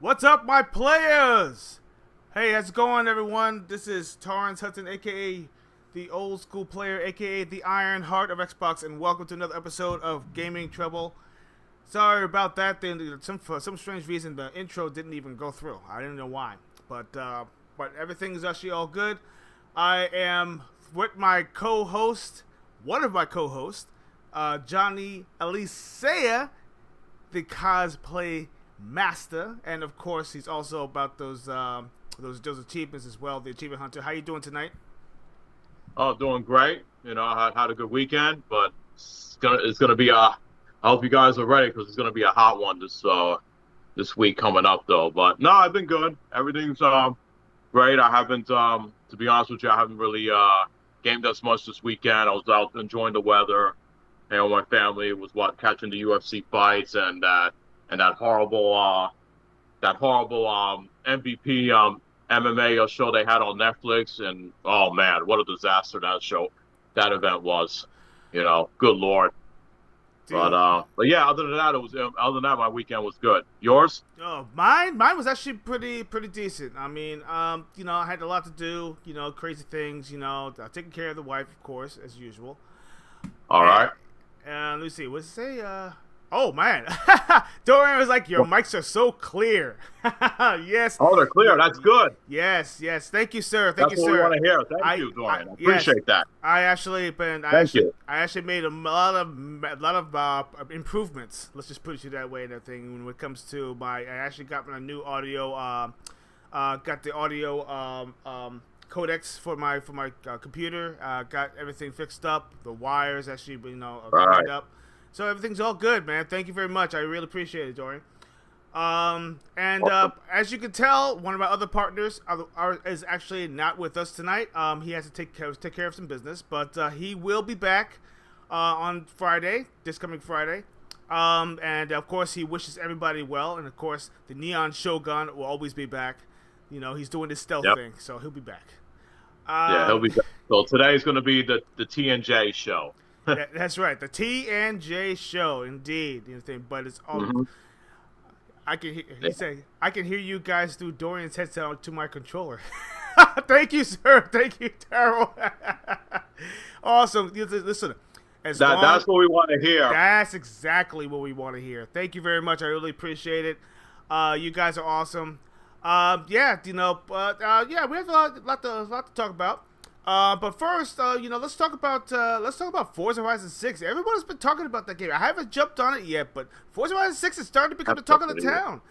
What's up, my players? Hey, how's it going, everyone? This is Taurence Hudson, aka the old school player, aka the Iron Heart of Xbox, and welcome to another episode of Gaming Trouble. Sorry about that. For some strange reason, the intro didn't even go through. I didn't know why, but everything's actually all good. I am with my co-host, one of my co-hosts, Johnny Alicea, the cosplay master, and of course he's also about those achievements as well, the achievement hunter. How you doing tonight? Oh, doing great. I had a good weekend, but it's gonna be a. I hope you guys are ready because it's gonna be a hot one this week coming up though. But no, I've been good. Everything's great. I haven't to be honest with you, I haven't really gamed as much this weekend. I was out enjoying the weather, and with my family was catching the UFC fights and that horrible MVP MMA show they had on Netflix, and oh man, what a disaster that event was. Good lord. Dude. But yeah, other than that, my weekend was good. Yours? Oh, mine was actually pretty decent. I mean, I had a lot to do, crazy things, taking care of the wife, of course, as usual. All right. And let me see, what's it say? Oh man, Dorian was like, "Your mics are so clear." Yes. Oh, they're clear. That's good. Yes. Thank you, sir. That's what we want to hear. Thank you, Dorian. I appreciate that. I actually made a lot of improvements. Let's just put it that way and everything. When it comes to I actually got my new audio. Got the audio codecs for my computer. Got everything fixed up. The wires actually, lined up. So everything's all good, man. Thank you very much. I really appreciate it, Dorian. As you can tell, one of my other partners is actually not with us tonight. He has to take care of some business, but he will be back on Friday, this coming Friday. And of course, he wishes everybody well. And of course, the Neon Shogun will always be back. He's doing this stealth thing, so he'll be back. Yeah, he'll be back. So today is going to be the T&J show. Yeah, that's right, the T and J show, indeed. But it's all. Mm-hmm. I can hear you guys through Dorian's headset to my controller. Thank you, sir. Thank you, Daryl. Awesome. Listen, that's what we want to hear. That's exactly what we want to hear. Thank you very much. I really appreciate it. You guys are awesome. We have a lot to talk about. But first, let's talk about Forza Horizon 6. Everyone's been talking about that game. I haven't jumped on it yet, but Forza Horizon 6 is starting to become the talk of the town.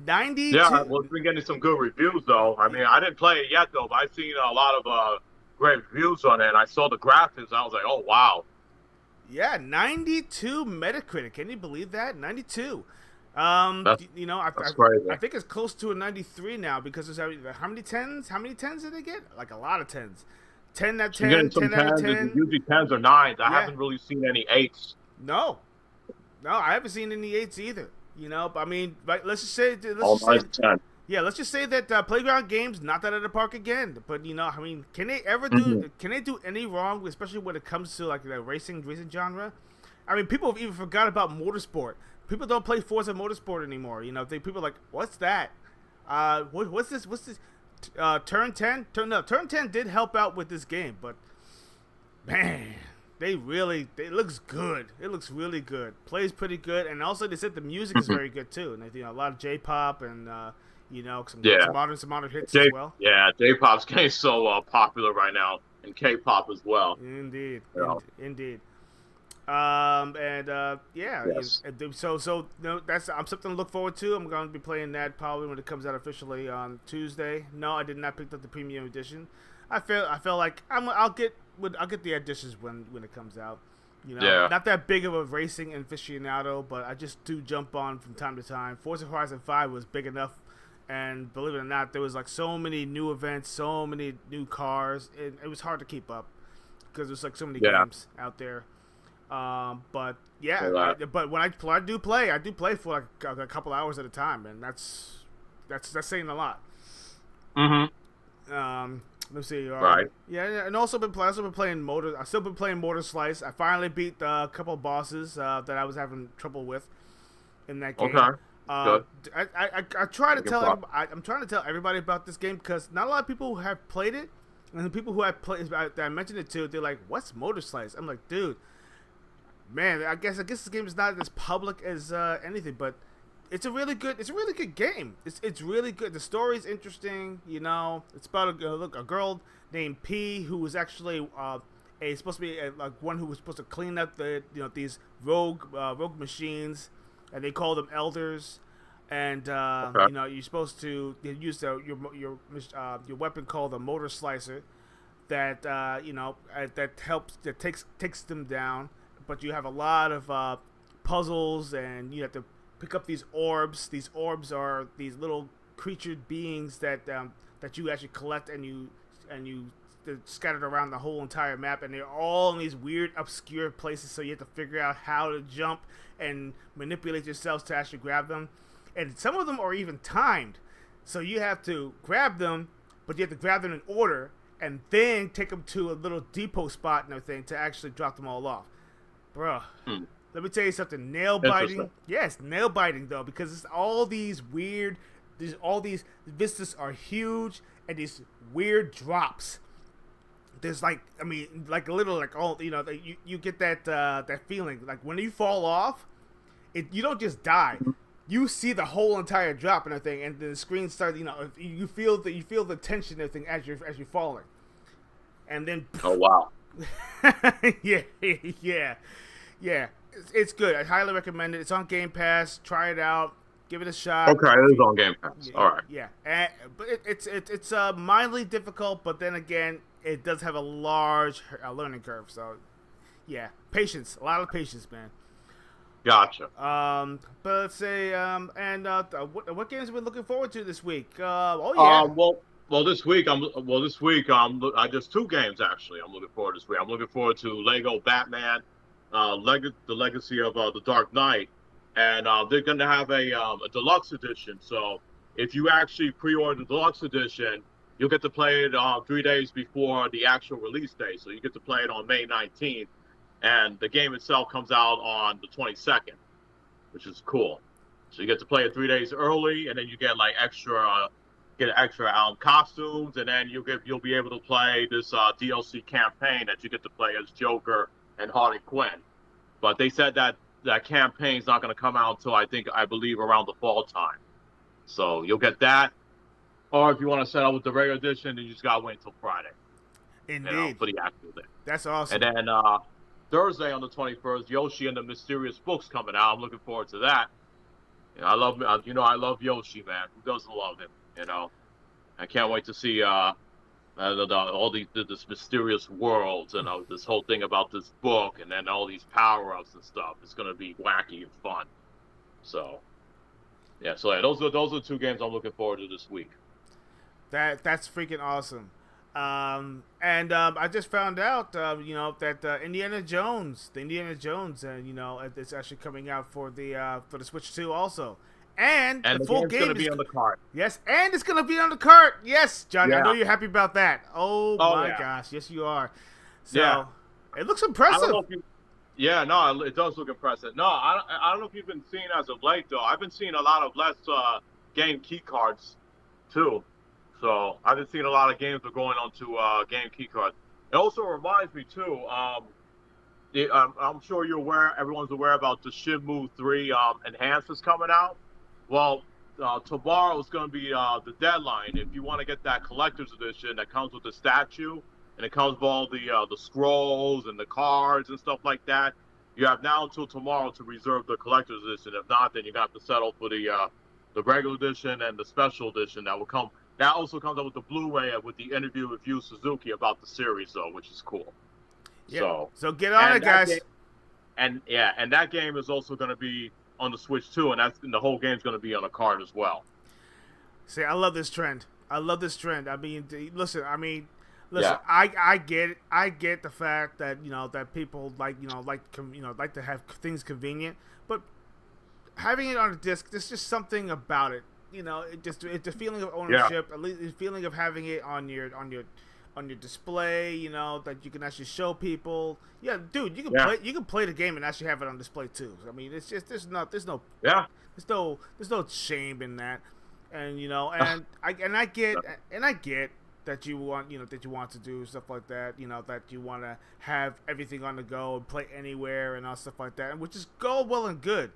92. Yeah, well, it's been getting some good reviews, though. I mean, I didn't play it yet, though, but I've seen a lot of great reviews on it, and I saw the graphics, and I was like, oh, wow. Yeah, 92 Metacritic. Can you believe that? 92. That's crazy. I think it's close to a 93 now because there's how many tens? How many tens did they get? Like a lot of tens. 10 out of 10, 10 out of 10. Usually 10s or 9s. I haven't really seen any 8s. No, I haven't seen any 8s either. But I mean, let's just say, let's just say that Playground Games knocked that out of the park again. But I mean, can they ever do? Can they do any wrong, especially when it comes to like the racing genre? I mean, people have even forgot about motorsport. People don't play Forza Motorsport anymore. People are like, what's that? What's this? Turn 10? Turn 10 did help out with this game, but man, it looks good. It looks really good. Plays pretty good, and also they said the music is very good too. And a lot of J-pop and some modern hits as well. Yeah, J-pop's getting so popular right now, and K-pop as well. Indeed, indeed. Yes. So that's something to look forward to. I'm going to be playing that probably when it comes out officially on Tuesday. No, I did not pick up the premium edition. I feel like I'll get the editions when it comes out. Not that big of a racing aficionado, but I just do jump on from time to time. Forza Horizon 5 was big enough, and believe it or not, there was like so many new events, so many new cars. It was hard to keep up because there's like so many games out there. But when I do play for like a couple hours at a time, and that's saying a lot. Let's see. Right. Yeah, and also been playing Motor. I've still been playing Motor Slice. I finally beat a couple bosses that I was having trouble with in that game. Okay. Uh, Good. I try to Making tell progress. everybody, I'm trying to tell everybody about this game because not a lot of people have played it, and the people who have played that I mentioned it to, they're like, "What's Motor Slice?" I'm like, "Dude, man, I guess this game is not as public as anything, but it's a really good game. It's really good. The story's interesting. You know, it's about a girl named P who was actually supposed to be like one who was supposed to clean up these rogue machines, and they call them elders. And Okay. you're supposed to use your weapon called the motor slicer that that takes them down. But you have a lot of puzzles, and you have to pick up these orbs. These orbs are these little creatured beings that you actually collect, and they're scattered around the whole entire map, and they're all in these weird, obscure places. So you have to figure out how to jump and manipulate yourselves to actually grab them. And some of them are even timed, so you have to grab them, but you have to grab them in order, and then take them to a little depot spot and everything to actually drop them all off. Bruh, Hmm. let me tell you something. Nail biting. Yes, nail biting though, because it's all these weird. All these vistas are huge, and these weird drops. There's like like a little like all you get that feeling like when you fall off, you don't just die. You see the whole entire drop and everything, and the screen starts. You feel the tension and everything as you're falling, and then Oh wow. yeah, yeah, yeah. It's good. I highly recommend it. It's on Game Pass. Try it out. Give it a shot. Okay, it is on Game Pass. All right. Yeah, but it's mildly difficult, but then again, it does have a large learning curve. So, yeah, patience. A lot of patience, man. Gotcha. But let's say what games are we looking forward to this week? Oh yeah. This week I just two games actually. I'm looking forward this week. I'm looking forward to Lego Batman, the Legacy of the Dark Knight, and they're going to have a deluxe edition. So if you actually pre-order the deluxe edition, you'll get to play it 3 days before the actual release date. So you get to play it on May 19th, and the game itself comes out on the 22nd, which is cool. So you get to play it 3 days early, and then you get like extra costumes, and then you'll be able to play this DLC campaign that you get to play as Joker and Harley Quinn. But they said that that campaign's not going to come out until I believe around the fall time. So you'll get that, or if you want to set up with the regular edition, then you just gotta wait until Friday. Indeed. For the actual day. That's awesome. And then Thursday on the 21st, Yoshi and the Mysterious Book's coming out. I'm looking forward to that. I love Yoshi, man. Who doesn't love him? I can't wait to see this mysterious worlds and this whole thing about this book, and then all these power-ups and stuff. It's gonna be wacky and fun. So, yeah. So yeah, those are two games I'm looking forward to this week. That's freaking awesome. I just found out, that Indiana Jones, it's actually coming out for the Switch 2 also. And the full game's game gonna be on the cart. Yes, and it's gonna be on the cart. Yes, Johnny, Yeah. I know you're happy about that. Oh my yeah. gosh, yes you are. So Yeah. it looks I impressive. don't know if you, yeah, no, it does look impressive. No, I don't know if you've been seeing as of late though. I've been seeing a lot of less game key cards too. So I've been seeing a lot of games are going onto game key cards. It also reminds me too. I'm sure everyone's aware about the Shenmue 3 enhancements coming out. Well, tomorrow is going to be the deadline. If you want to get that collector's edition that comes with the statue and it comes with all the scrolls and the cards and stuff like that, you have now until tomorrow to reserve the collector's edition. If not, then you got to settle for the regular edition and the special edition that will come. That also comes out with the Blu-ray with the interview with Yu Suzuki about the series, though, which is cool. Yeah. So get on it, guys. And that game is also going to be on the Switch too, and the whole game's going to be on a card as well. See, I love this trend. I mean, listen. Yeah. I get it. I get the fact that that people like to have things convenient, but having it on a disc, there's just something about it. It's the feeling of ownership. Yeah. At least the feeling of having it on your on your display, you know, that you can actually show people. Yeah, dude, you can play the game and actually have it on display too. I mean, it's just there's no shame in that, and you know, and I get that you want to do stuff like that, you know, that you want to have everything on the go and play anywhere and all stuff like that, which is well and good,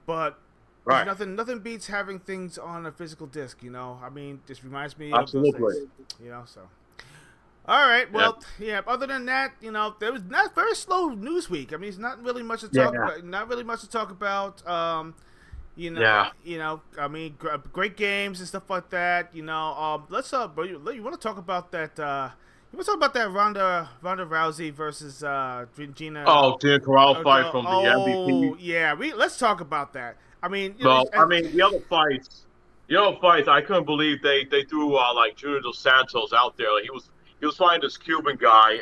but. Right. Nothing beats having things on a physical disc, you know. I mean, this reminds me of those things, you know. So, all right, well, yeah. Other than that, you know, there was not very slow news week. I mean, it's not really much to talk about. Not really much to talk about. You know. I mean, great games and stuff like that. You know, let's you want to talk about that? You want to talk about that Ronda Rousey versus Gina? Oh, Gina Carano fight from the MVP. Yeah, let's talk about that. I mean, the other fights, I couldn't believe they threw like Junior Dos Santos out there. Like, he was fighting this Cuban guy,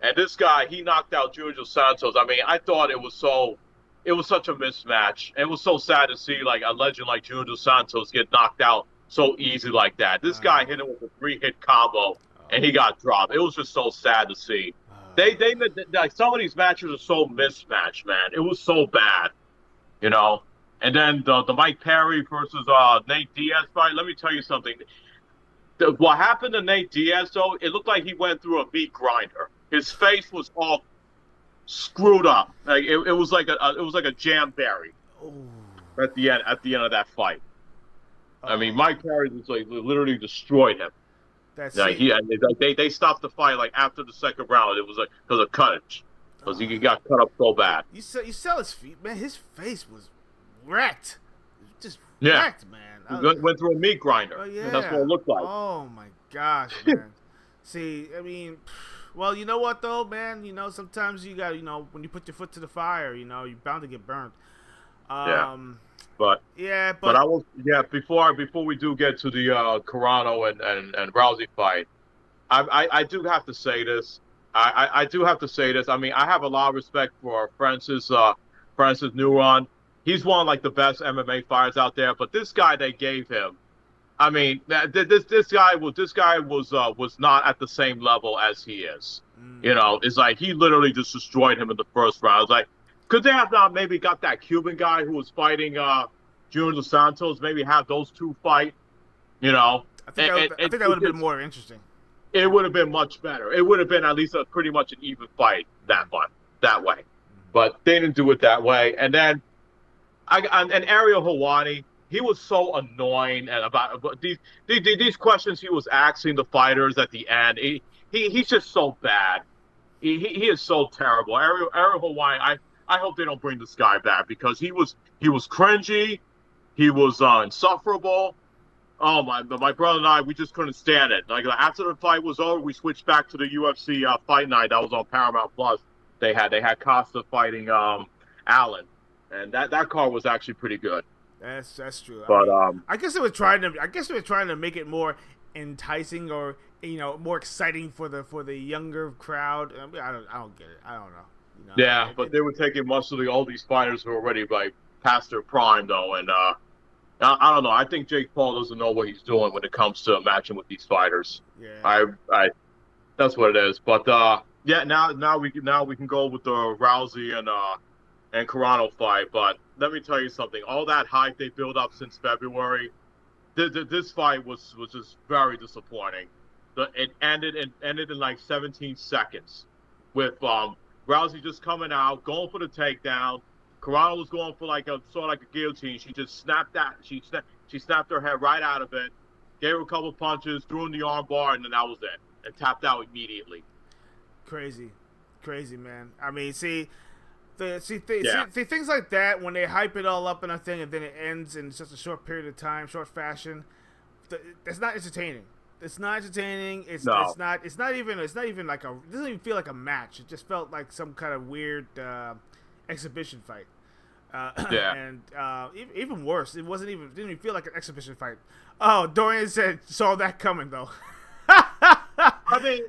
and this guy, he knocked out Junior Dos Santos. I mean, I thought it was such a mismatch. It was so sad to see like a legend like Junior Dos Santos get knocked out so easy like that. This guy hit him with a 3-hit combo, and he got dropped. It was just so sad to see. They like some of these matches are so mismatched, man. It was so bad, you know. And then the Mike Perry versus Nate Diaz fight. Let me tell you something. What happened to Nate Diaz, though, it looked like he went through a meat grinder. His face was all screwed up. Like it was like a jamberry at the end of that fight. I mean, Mike Perry was like literally destroyed him. That's they stopped the fight like after the second round. It was like because of cuttage, because he got cut up so bad. You saw his feet, man. His face was wrecked. Just wrecked, man. Went through a meat grinder. Oh, yeah. That's what it looked like. Oh, my gosh, man. See, I mean, well, you know what, though, man? You know, sometimes you got, you know, when you put your foot to the fire, you know, you're bound to get burnt. But before we do get to the Carano and Rousey fight, I do have to say this. I do have to say this. I mean, I have a lot of respect for Francis Neuron. He's one of like the best MMA fighters out there, but this guy they gave him, I mean, this guy was not at the same level as he is. You know, it's like he literally just destroyed him in the first round. It's like, could they have not maybe got that Cuban guy who was fighting Junior Dos Santos? Maybe have those two fight. You know, I think that would have been more interesting. It would have been much better. It would have been at least pretty much an even fight that way, but they didn't do it that way. And then. And Ariel Helwani, he was so annoying and about these questions he was asking the fighters at the end. He's just so bad. He is so terrible. Ariel Helwani, I hope they don't bring this guy back because he was cringy, he was insufferable. Oh my brother and I, we just couldn't stand it. Like after the fight was over, we switched back to the UFC fight night that was on Paramount Plus. They had Costa fighting Allen. And that card was actually pretty good. That's true. But I guess they were trying to make it more enticing or, you know, more exciting for the younger crowd. I mean, I don't get it. I don't know. You know, yeah, but they were taking most of all these fighters who are already like past their prime though, and I don't know. I think Jake Paul doesn't know what he's doing when it comes to matching with these fighters. Yeah. I that's what it is. But now we can go with the Rousey and Carano fight, but let me tell you something. All that hype they built up since February, this fight was just very disappointing. It ended in like 17 seconds, with Rousey just coming out, going for the takedown. Carano was going for like a guillotine. She just snapped that. She snapped her head right out of it, gave her a couple punches, threw in the arm bar, and then that was it. And tapped out immediately. Crazy, man. I mean, see things like that when they hype it all up and everything, and then it ends in just a short period of time, short fashion. That's not entertaining. It's not entertaining. It's not even like it doesn't even feel like a match. It just felt like some kind of weird exhibition fight. And even worse, it didn't even feel like an exhibition fight. Oh, Dorian saw that coming though. I mean,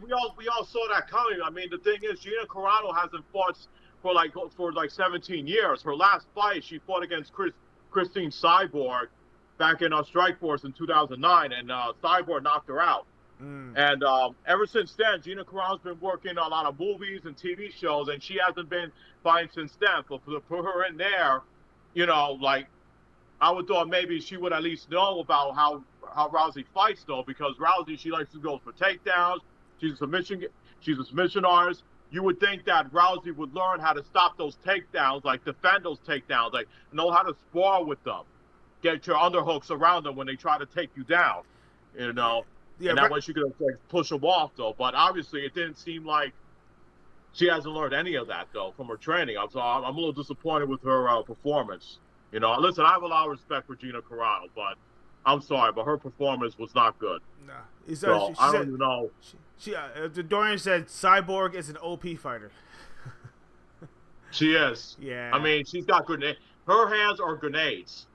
we all saw that coming. I mean, the thing is, Gina Carano hasn't fought for like 17 years. Her last fight, she fought against Christine Cyborg back in Strikeforce in 2009, and Cyborg knocked her out. And ever since then, Gina Carano's been working a lot of movies and TV shows, and she hasn't been fine since then. But to put her in there, like I would thought maybe she would at least know about how Rousey fights, though, because Rousey, she likes to go for takedowns. She's a submission artist. You would think that Rousey would learn how to stop those takedowns, like defend those takedowns, like know how to spar with them, get your underhooks around them when they try to take you down, Yeah, and that way she could push them off, though. But obviously, it didn't seem like she hasn't learned any of that, though, from her training. I'm a little disappointed with her performance. Listen, I have a lot of respect for Gina Carano, but I'm sorry, but her performance was not good. No, so I don't even know. Dorian said Cyborg is an OP fighter. She is. Yeah. I mean, she's got grenades. Her hands are grenades.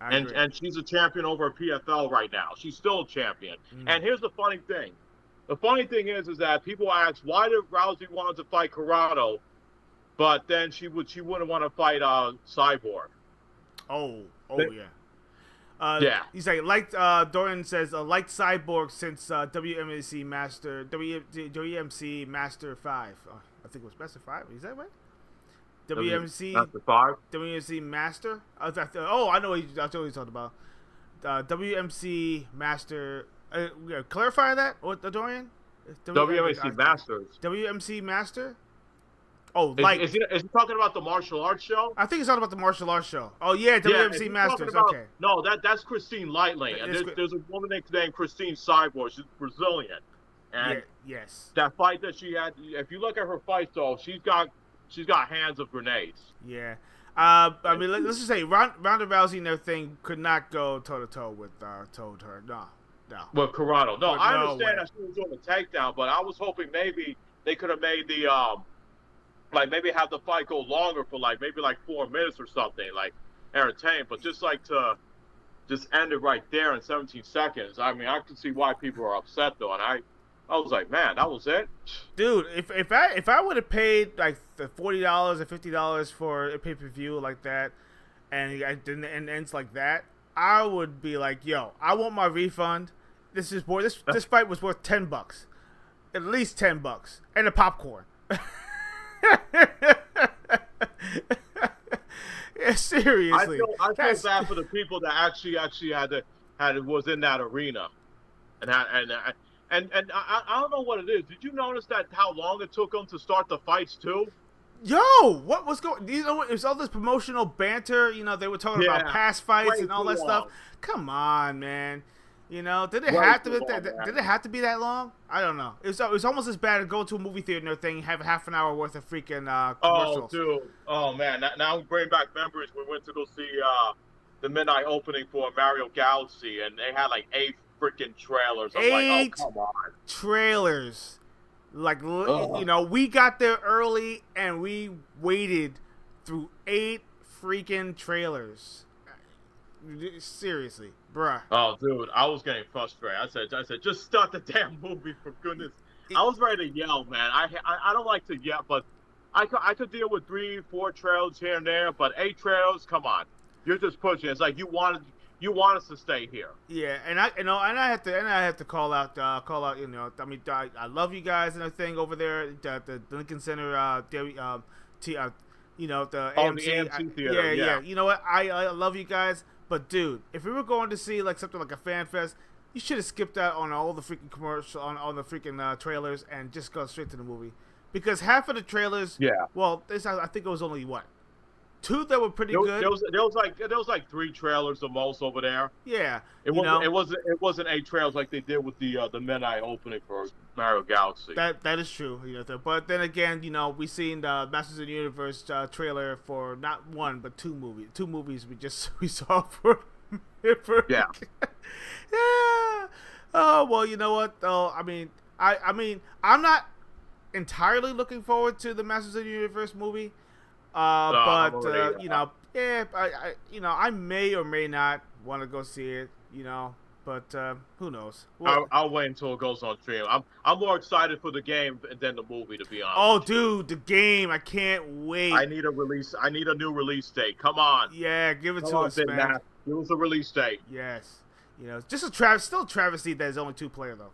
And she's a champion over PFL right now. She's still a champion. And here's the funny thing. The funny thing is that people ask, why did Rousey want to fight Carano, but then she wouldn't want to fight Cyborg? Yeah. He's like Dorian says, liked Cyborg since WMC Master 5. I think it was Master 5. Is that right? WMC Master 5? WMC Master? I know what he's talking about. WMC Master. Clarify that, Dorian? WMC Masters. WMC Master? Is he talking about the martial arts show? I think he's talking about the martial arts show. Oh yeah, WMC Masters. Okay. No, that's Christine Lightling, and there's a woman named Christine Cyborg. She's Brazilian, and yes, that fight that she had. If you look at her fight, though, she's got hands of grenades. Yeah. I mean, let's just say Ronda Rousey and everything could not go toe to toe with her. No. With Carano. No, I understand that she was doing the takedown, but I was hoping maybe they could have made the maybe have the fight go longer for maybe 4 minutes or something, entertain, but just to end it right there in 17 seconds. I mean, I can see why people are upset, though, and I was like, man, that was it, dude. If I would have paid the $40 or $50 for a pay-per-view like that, and it ends like that, I would be like, yo, I want my refund. This fight was worth $10, at least $10, and a popcorn. Yeah, seriously. I feel bad for the people that actually was in that arena, and I don't know what it is. Did you notice that how long it took them to start the fights too? Yo, what was going? It was all this promotional banter. They were talking about past fights and all that stuff. Come on, man. Did it have to be that long? I don't know. It was almost as bad as going to a movie theater and everything, have half an hour worth of freaking commercials. Oh, dude. Oh, man. Now we bring back memories. We went to go see the midnight opening for Mario Galaxy, and they had 8 freaking trailers. I'm like, oh, come on. Trailers. We got there early, and we waited through 8 freaking trailers. Seriously, bruh. Oh, dude, I was getting frustrated. I said, just start the damn movie, for goodness. I was ready to yell, man. I don't like to yell, but I could deal with 3-4 trailers here and there, but 8 trailers, come on, you're just pushing. It's like you want us to stay here. Yeah, and I have to call out. I mean, I love you guys and everything over there at the Lincoln Center. The AMC. The AMC theater. Yeah. You know what? I love you guys. But dude, if we were going to see something like a fan fest, you should have skipped out on all the freaking commercial, on the freaking trailers, and just go straight to the movie. Because half of the trailers, well, I think it was only 2 that were pretty good. There was 3 trailers the most over there. Yeah, it wasn't 8 trailers like they did with the midnight opening for Mario Galaxy. That is true. But then again, we seen the Masters of the Universe trailer for not 1 but 2 movies. 2 movies we saw for yeah. Yeah. Oh well, you know what? Oh, I mean, I'm not entirely looking forward to the Masters of the Universe movie. I may or may not want to go see it, but who knows? I'll wait until it goes on stream. I'm more excited for the game than the movie, to be honest. Oh, dude, the game! I can't wait. I need a new release date. Come on. Yeah, give it to us, man. Give us a release date. Yes. You know, just still travesty that it's only 2-player though.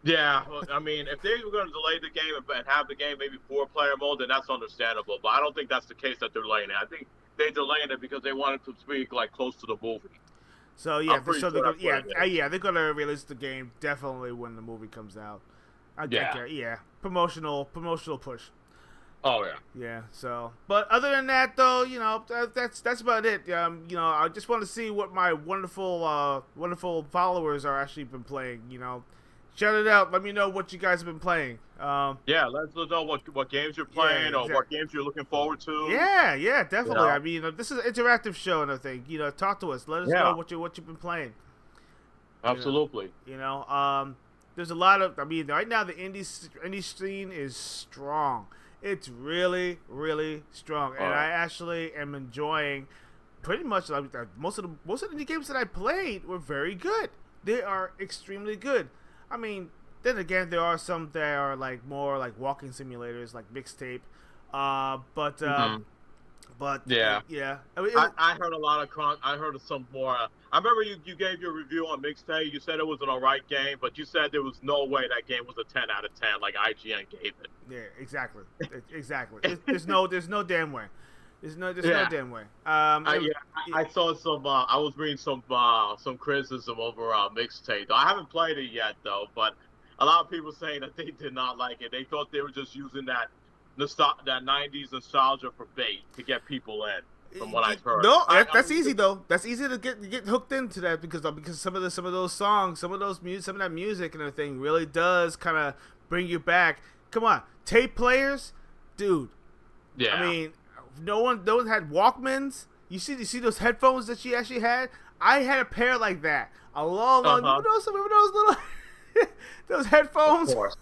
Yeah, I mean, if they were going to delay the game and have the game maybe 4-player mode, then that's understandable. But I don't think that's the case that they're delaying it. I think they're delaying it because they wanted to be like close to the movie. So yeah, they're gonna release the game definitely when the movie comes out. Promotional push. Oh yeah. Yeah. So, but other than that, though, you know, that's about it. You know, I just want to see what my wonderful followers are actually been playing. You know, shout it out. Let me know what you guys have been playing. Yeah, let us know what games you're playing or what games you're looking forward to. Yeah, definitely. You know? I mean, this is an interactive show and everything. You know, talk to us. Let us know what you've been playing. Absolutely. You know, there's a lot of. I mean, right now the indie scene is strong. It's really, really strong, and I actually am enjoying. Pretty much, most of the indie games that I played were very good. They are extremely good. I mean, then again, there are some that are like more like walking simulators, like Mixtape. But yeah. I mean, I heard a lot of I heard of some more. I remember you gave your review on Mixtape. You said it was an alright game, but you said there was no way that game was a 10 out of 10 like IGN gave it. Yeah, exactly. There's no damn way. There's no damn way. I saw some. I was reading some criticism over Mixtape. I haven't played it yet though, but a lot of people saying that they did not like it. They thought they were just using that 90s nostalgia for bait to get people in. From what I've heard. No, that's easy though. That's easy to get hooked into that because some of those songs, some of that music and everything really does kind of bring you back. Come on, tape players, dude. Yeah. I mean, no one had Walkmans. You see those headphones that she actually had? I had a pair like that. A long remember those little those headphones? Of course.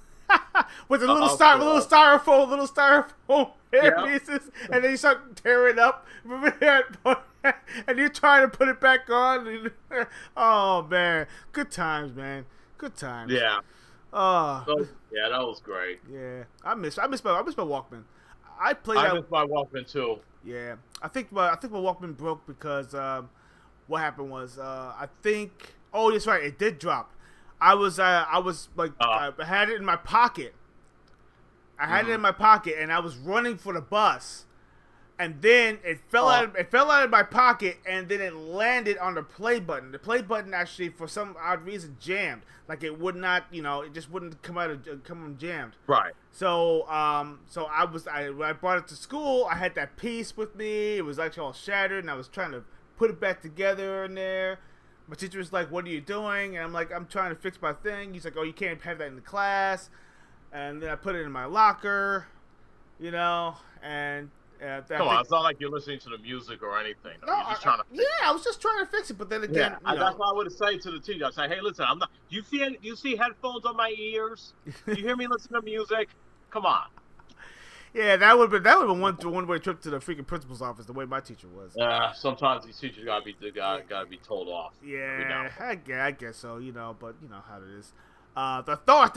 With the little styrofoam hair pieces, and then you start tearing up. Remember that? And you're trying to put it back on. Oh man, good times, man. Good times. Yeah. Oh. Yeah, that was great. Yeah, I miss my Walkman. I miss my Walkman too. Yeah, I think my Walkman broke because what happened was I think. Oh, that's right. It did drop. I was like I had it in my pocket. It in my pocket, and I was running for the bus, and then it fell out of my pocket, and then it landed on the play button. The play button actually, for some odd reason, jammed. Like it would not, it just wouldn't come jammed. Right. So when I brought it to school, I had that piece with me. It was actually all shattered, and I was trying to put it back together in there. My teacher was like, "What are you doing?" And I'm like, "I'm trying to fix my thing." He's like, "Oh, you can't have that in the class." And then I put it in my locker, and come on, it's not like you're listening to the music or anything. No, you're just trying to fix I was just trying to fix it. But then again, that's what I would say to the teacher. I say, "Hey, listen, I'm not. You see headphones on my ears? You hear me listen to music? Come on." Yeah, that would have been one way trip to the freaking principal's office. The way my teacher was. Sometimes these teachers gotta be told off. Yeah, I guess so. But how it is. The thought,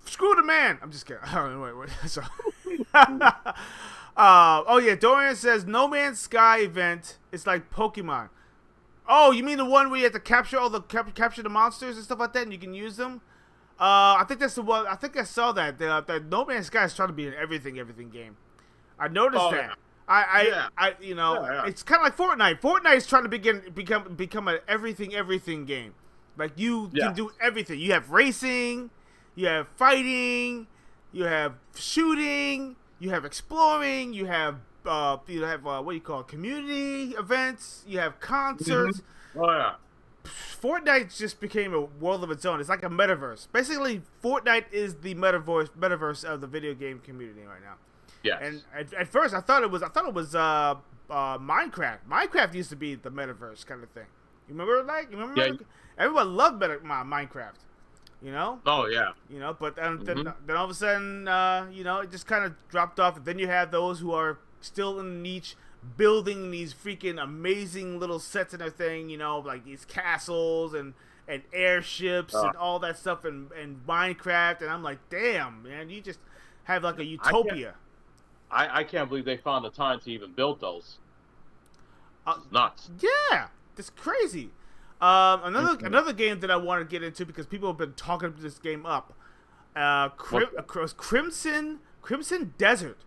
screw the man. I'm just kidding. Wait. So, oh yeah, Dorian says No Man's Sky event is like Pokemon. Oh, you mean the one where you have to capture capture the monsters and stuff like that, and you can use them? I think that's the one. I think I saw that. That No Man's Sky is trying to be an everything game. I noticed that. Yeah. It's kind of like Fortnite. Fortnite is trying to become an everything game. Like you can do everything. You have racing, you have fighting, you have shooting, you have exploring, you have what do you call it, community events, you have concerts. Mm-hmm. Oh yeah. Fortnite just became a world of its own. It's like a metaverse. Basically, Fortnite is the metaverse of the video game community right now. Yes. And at first, I thought it was Minecraft. Minecraft used to be the metaverse kind of thing. You remember? Yeah. Everyone loved Minecraft. Oh yeah. But then all of a sudden, it just kind of dropped off. And then you have those who are still in the niche, building these freaking amazing little sets and everything, like these castles and airships and all that stuff in Minecraft. And I'm like, damn, man, you just have like a utopia. I can't believe they found the time to even build those. It's nuts. Yeah, it's crazy. Another game that I want to get into because people have been talking this game up. Crimson Desert.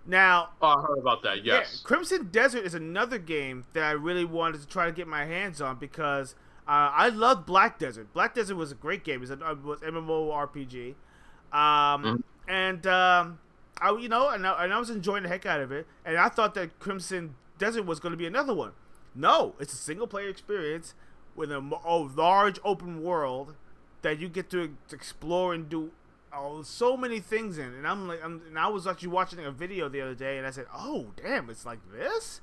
Now, I heard about that. yeah, Yes. Crimson Desert is another game that I really wanted to try to get my hands on because I loved Black Desert. Black Desert was a great game. It was MMORPG, Mhm. and I was enjoying the heck out of it. And I thought that Crimson Desert was going to be another one. No, it's a single player experience with a large open world that you get to explore and do so many things in. And and I was actually watching a video the other day, and I said, "Oh, damn, it's like this."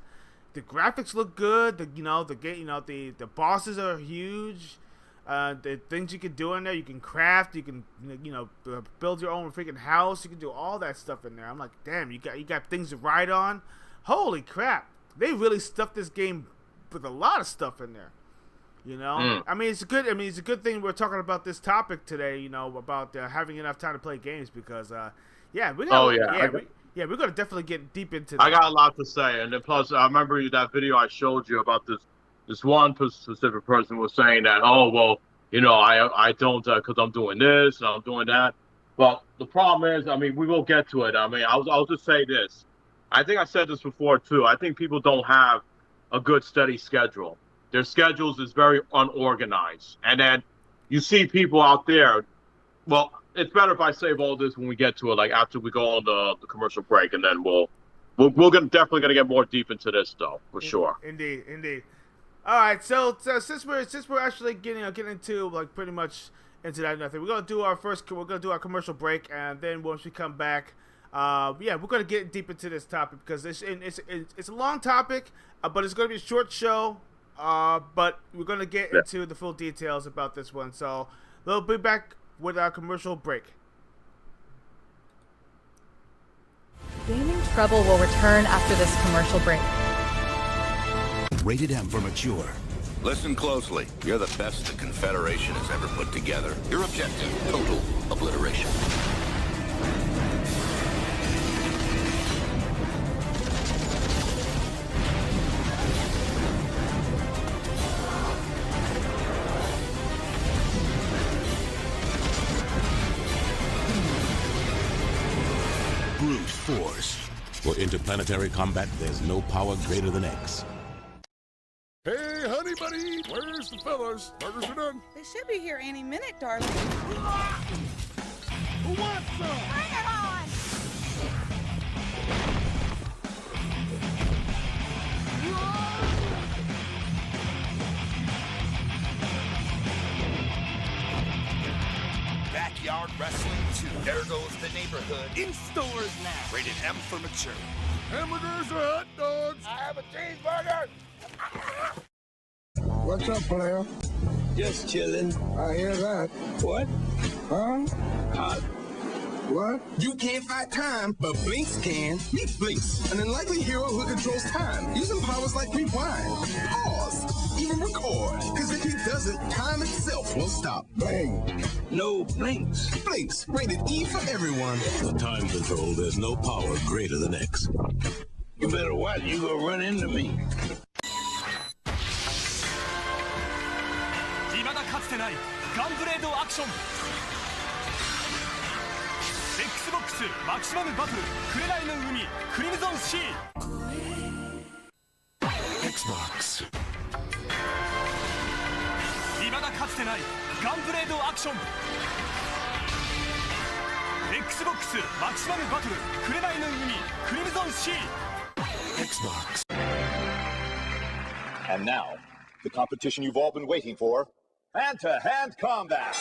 The graphics look good. The bosses are huge. The things you can do in there, you can craft, you can build your own freaking house. You can do all that stuff in there. I'm like, damn, you got things to ride on. Holy crap! They really stuffed this game with a lot of stuff in there. I mean, it's a good thing we're talking about this topic today. About having enough time to play games because, yeah, we got. Oh yeah. We're gonna definitely get deep into that. I got a lot to say, and then plus I remember that video I showed you about this one specific person was saying that, oh well, I don't because I'm doing this and I'm doing that. But the problem is, I mean, we will get to it. I mean, I'll just say this. I think I said this before too. I think people don't have a good steady schedule. Their schedules is very unorganized, and then you see people out there. Well, it's better if I save all this when we get to it, like after we go on the commercial break, and then definitely gonna get more deep into this though, for sure. Indeed. All right, so since we're actually getting into like pretty much into that nothing, we're gonna do our commercial break, and then once we come back, we're gonna get deep into this topic because it's a long topic, but it's gonna be a short show. But we're gonna get into the full details about this one, so we'll be back with our commercial break. Gaming Trouble will return after this commercial break. Rated M for mature. Listen closely. You're the best the Confederation has ever put together. Your objective, total obliteration. Brute force. For interplanetary combat, there's no power greater than X. Hey, honey buddy, where's the fellas? Burgers are done. They should be here any minute, darling. Who wants some? Bring it on! Backyard Wrestling 2. There goes the neighborhood. In stores now. Rated M for mature. Hamburgers or hot dogs? I have a cheeseburger. What's up, player? Just chilling. I hear that. What? Huh? What? You can't fight time, but Blinks can. Meet Blinks, an unlikely hero who controls time, using powers like rewind, pause, even record. Because if he doesn't, time itself will stop. Bang. No Blinks. Blinks, rated E for everyone. For time control, there's no power greater than X. You better watch, you gonna run into me. 未だかつてないガンブレードアクション Xbox マキシマムバトル紅の海クリムゾンシー Xbox. 未だかつてないガンブレードアクション Xbox マキシマムバトル紅の海クリムゾンシー Xbox. And now, the competition you've all been waiting for, hand-to-hand combat.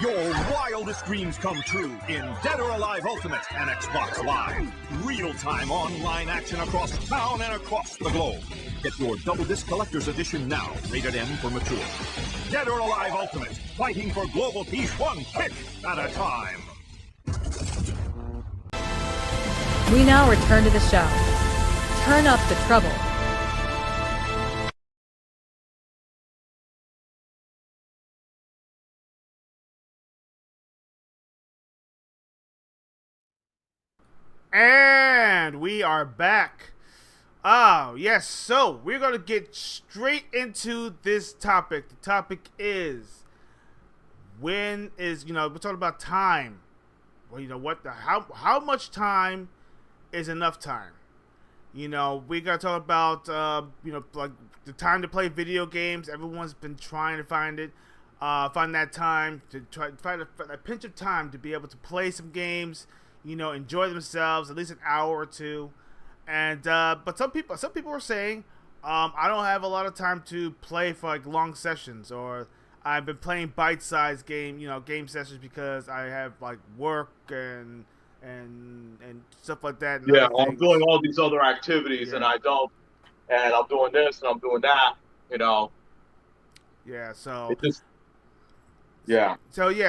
Your wildest dreams come true in Dead or Alive Ultimate and Xbox Live. Real-time online action across town and across the globe. Get your Double Disc Collector's Edition now, rated M for mature. Dead or Alive Ultimate, fighting for global peace one kick at a time. We now return to the show. Turn up the trouble. And we are back. Oh, yes. So we're going to get straight into this topic. The topic is, we're talking about time. Well, how much time is enough time? We got to talk about, like the time to play video games. Everyone's been trying to find it. Find that time to find a pinch of time to be able to play some games, enjoy themselves at least an hour or two. And but some people are saying, I don't have a lot of time to play for like long sessions, or I've been playing bite-sized game sessions because I have like work and stuff like that. Yeah, I'm doing all these other activities, and I'm doing this and I'm doing that. Yeah. So. Yeah.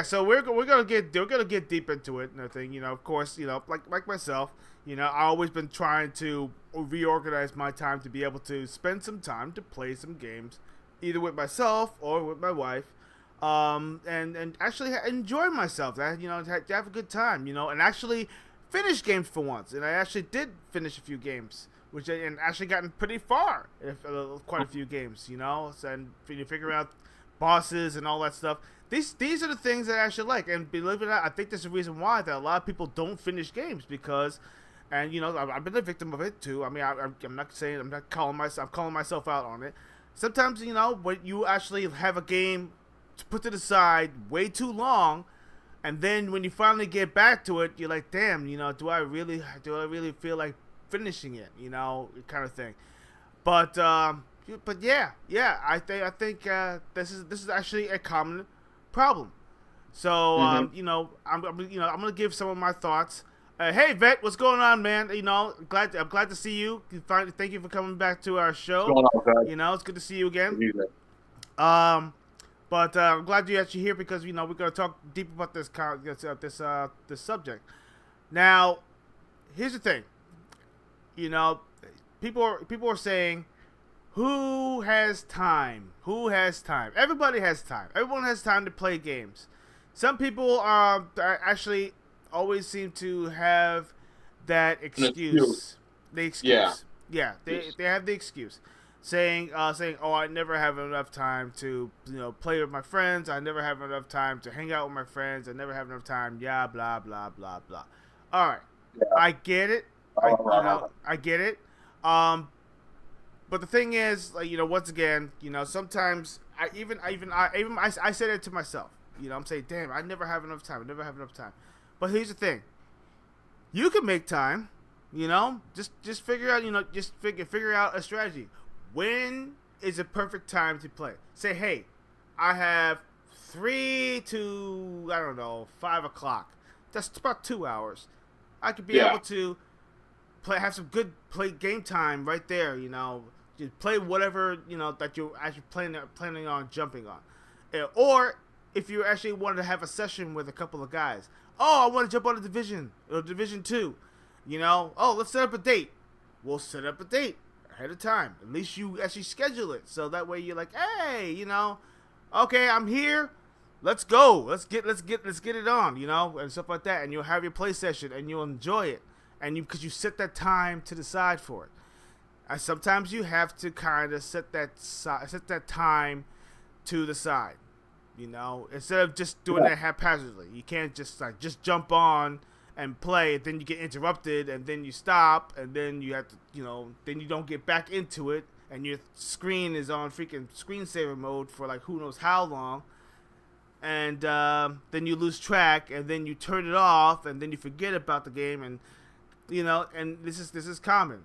So we're gonna get deep into it and everything. Of course, like myself, I've always been trying to reorganize my time to be able to spend some time to play some games, either with myself or with my wife, and actually enjoy myself. To have a good time, and actually finish games for once. And I actually did finish a few games, and actually gotten pretty far, quite a few games, and figure out bosses and all that stuff. These are the things that I actually like, and believe it or not, I think there's a reason why that a lot of people don't finish games because, and I've been a victim of it too. I mean, I'm not calling myself out on it. Sometimes when you actually have a game to put to the side way too long, and then when you finally get back to it, you're like, damn, do I really feel like finishing it, kind of thing. But yeah, I think this is actually a common problem. So I'm gonna give some of my thoughts. Hey Vet, what's going on, man? I'm glad to see you. Thank you for coming back to our show. What's going on, Vet? It's good to see you again. But I'm glad you're actually here because we're gonna talk deep about this subject. Now, here's the thing. People are saying, who has time? Who has time? Everybody has time. Everyone has time to play games. Some people actually always seem to have that excuse. The excuse. Yeah. They have the excuse, saying, oh, I never have enough time to play with my friends. I never have enough time to hang out with my friends. I never have enough time. Yeah, blah blah blah blah. All right, yeah. I get it. I get it. But the thing is, once again, sometimes I say that to myself. I'm saying, damn, I never have enough time. But here's the thing. You can make time, just figure out, figure out a strategy. When is the perfect time to play? Say, hey, I have 3 to, 5 o'clock. That's about 2 hours. I could be able to have some good game time right there, Just play whatever, that you're actually planning on jumping on. Or if you actually wanted to have a session with a couple of guys. Oh, I want to jump on Division 2. Oh, let's set up a date. We'll set up a date ahead of time. At least you actually schedule it. So that way you're like, hey, okay, I'm here. Let's go. Let's get it on, and stuff like that. And you'll have your play session and you'll enjoy it. And because you set that time to the side for it. Sometimes you have to kind of set that time to the side, instead of just doing that haphazardly. You can't just jump on and play, then you get interrupted, and then you stop, and then you have to, then you don't get back into it, and your screen is on freaking screensaver mode for who knows how long, and then you lose track, and then you turn it off, and then you forget about the game, and and this is common.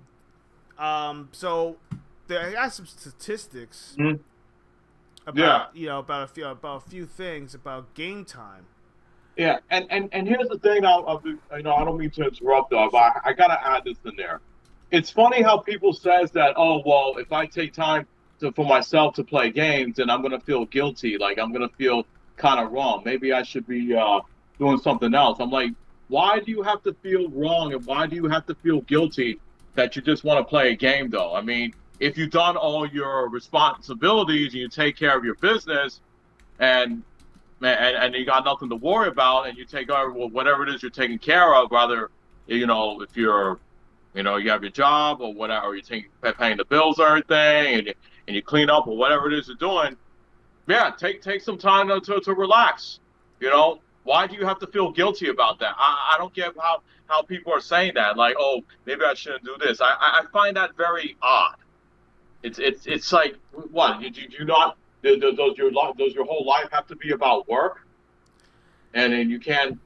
So I got some statistics about about a few things about game time. Yeah, and here's the thing. I don't mean to interrupt though, but I gotta add this in there. It's funny how people says that, oh well, if I take time for myself to play games, then I'm gonna feel guilty. I'm gonna feel kind of wrong. Maybe I should be doing something else. I'm like, why do you have to feel wrong, and why do you have to feel guilty that you just want to play a game, though? I mean, if you've done all your responsibilities and you take care of your business, and you got nothing to worry about, and you take over whatever it is you're taking care of, rather, if you're You know, you have your job or whatever, or paying the bills or everything, and you clean up or whatever it is you're doing. Yeah, take some time to relax. You know, why do you have to feel guilty about that? I don't get how people are saying that. Like, oh, maybe I shouldn't do this. I find that very odd. It's like, what? You not does your whole life have to be about work? And then you can't.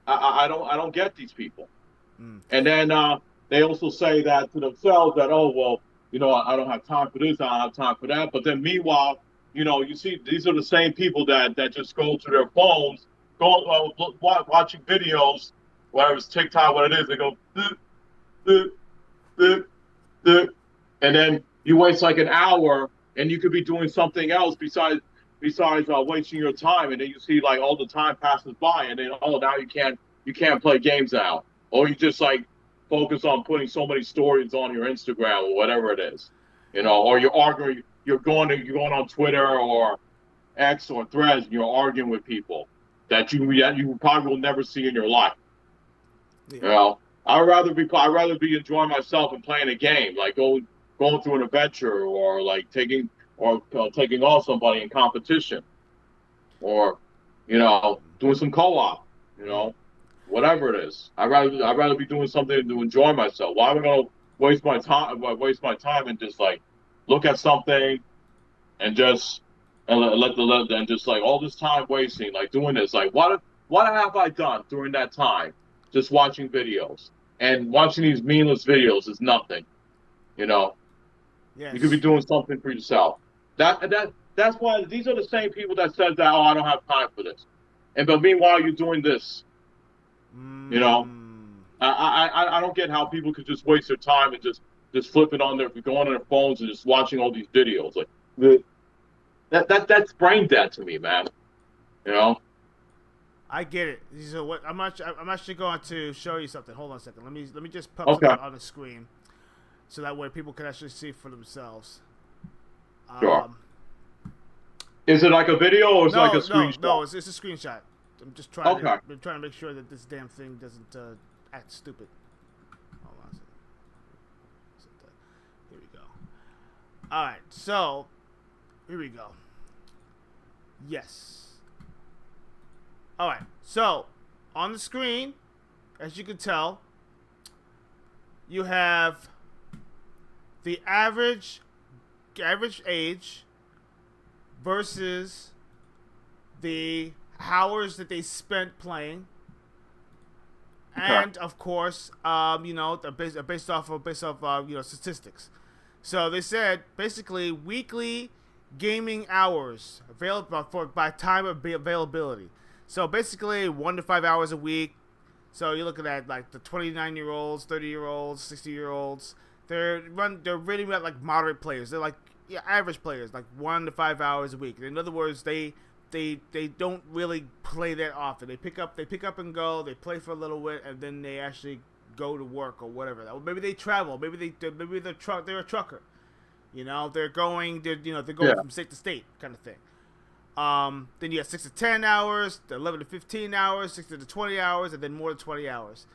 I don't get these people. And then they also say that to themselves that, oh, well, you know, I don't have time for this, I don't have time for that. But then meanwhile, you know, you see these are the same people that just go to their phones, watching videos, whether it's TikTok, what it is, they go, "Doot, doot, doot," and then you waste like an hour, and you could be doing something else besides wasting your time, and then you see like all the time passes by, and then now you can't play games now, or you just like focus on putting so many stories on your Instagram or whatever it is, you know, or you're arguing, you're going on Twitter or X or Threads, and you're arguing with people that you probably will never see in your life. Yeah. You know, I'd rather be enjoying myself and playing a game, like going through an adventure, or like taking on somebody in competition, or, you know, doing some co-op, you know, whatever it is. I'd rather be doing something to enjoy myself. Why am I going to waste my time and just like look at something and just and just like all this time wasting, like doing this, like what have I done during that time? Just watching videos, and watching these meaningless videos is nothing, you know. Yes. You could be doing something for yourself. That's why these are the same people that said that, oh, I don't have time for this, but meanwhile you're doing this. You know, I don't get how people could just waste their time and just flipping on going on their phones and just watching all these videos. Like that's brain dead to me, man. You know. I get it. So what I'm actually going to show you something. Hold on a second. Let me just put something on the screen, so that way people can actually see for themselves. Sure. Is it like a video or is it like a screenshot? No, it's a screenshot. I'm just trying to make sure that this damn thing doesn't act stupid. Hold on a second. Here we go. All right, so here we go. Yes. All right, so on the screen, as you can tell, you have the average age versus the hours that they spent playing, and of course, you know, based off you know, statistics. So they said basically weekly gaming hours available by time of availability. So basically 1 to 5 hours a week. So you're looking at like the 29-year-olds, 30-year-olds, 60-year-olds. They're really like moderate players. They're like average players, like 1 to 5 hours a week. In other words, they don't really play that often. They pick up and go. They play for a little bit, and then they actually go to work or whatever. Or maybe they travel. Maybe they're a trucker. You know, they're going from state to state kind of thing. Then you have 6 to 10 hours, 11 to 15 hours, 16 to 20 hours, and then more than 20 hours.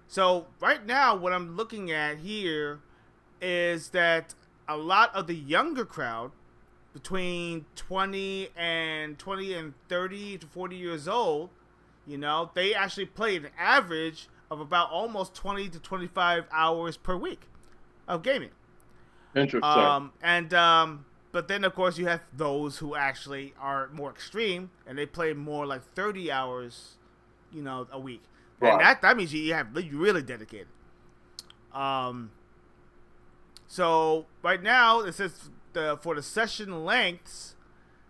So right now, what I'm looking at here is that a lot of the younger crowd, between 20 and 30 to 40 years old, you know, they actually play an average of about almost 20 to 25 hours per week of gaming. Interesting. But then, of course, you have those who actually are more extreme, and they play more like 30 hours, you know, a week. Right. And that means you're really dedicated. So right now, it says for the session lengths,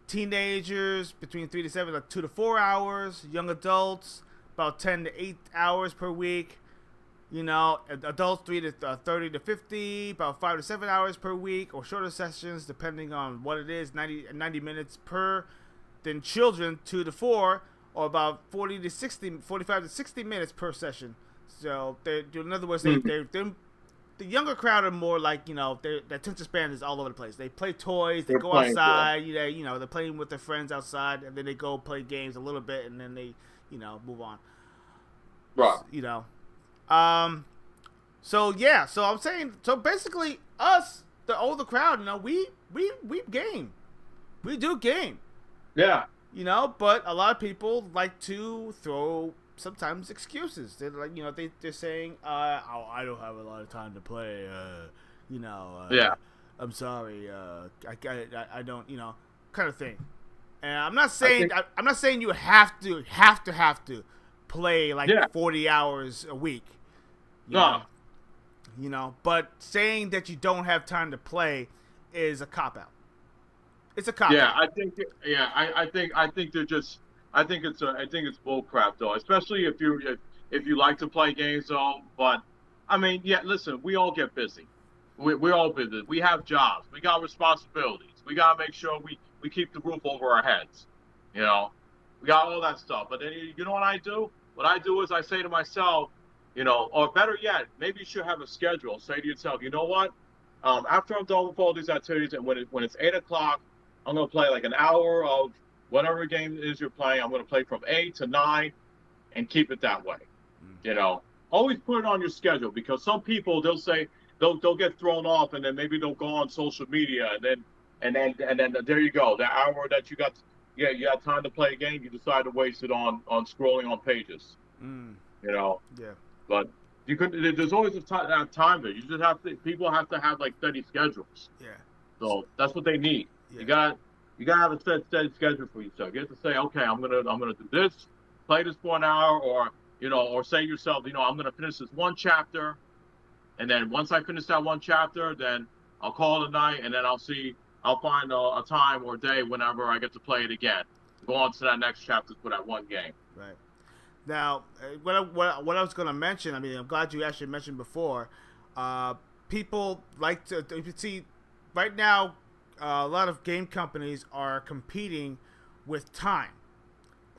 teenagers between 3 to 7, like 2 to 4 hours. Young adults about 10 to 8 hours per week. You know, adults 30 to 50, about 5 to 7 hours per week, or shorter sessions depending on what it is, 90 minutes per. Then children 2 to 4, or about 45 to 60 minutes per session. So in other words, the younger crowd are more like, you know, their attention span is all over the place. They play toys, they go outside, you know, they're playing with their friends outside, and then they go play games a little bit, and then they, you know, move on. Right. You know. So yeah, so I'm saying, so basically us, the older crowd, we game. We do game. Yeah. But a lot of people like to throw sometimes excuses. They're like, they're saying, I don't have a lot of time to play. Yeah. I'm sorry. I don't, kind of thing. And I'm not saying I'm not saying you have to play like 40 hours a week. But saying that you don't have time to play is a cop out. It's a cop out. I think they're just. I think it's bull crap though, especially if you like to play games though. But I mean, listen, we all get busy. We're all busy. We have jobs. We got responsibilities. We gotta make sure we keep the roof over our heads. We got all that stuff. But then you know what I do? What I do is I say to myself, or better yet, maybe you should have a schedule. Say to yourself, you know what? After I'm done with all these activities, and when it's 8 o'clock, I'm gonna play like an hour of whatever game it is you're playing. I'm gonna play from 8 to 9, and keep it that way. Always put it on your schedule, because some people they'll get thrown off, and then maybe they'll go on social media, and then there you go. The hour that you got time to play a game, you decide to waste it on scrolling on pages. Yeah. But you could. There's always a time there. You just have to. People have to have like steady schedules. Yeah. So that's what they need. Yeah. You gotta have a steady schedule for yourself. You have to say, okay, I'm gonna do this, play this for an hour, or say to yourself, I'm gonna finish this one chapter, and then once I finish that one chapter, then I'll call it a night, and then I'll find a time or a day whenever I get to play it again. Go on to that next chapter for that one game. Right. Now, what I was going to mention, I mean, I'm glad you actually mentioned before, people like to, you can see, right now, a lot of game companies are competing with time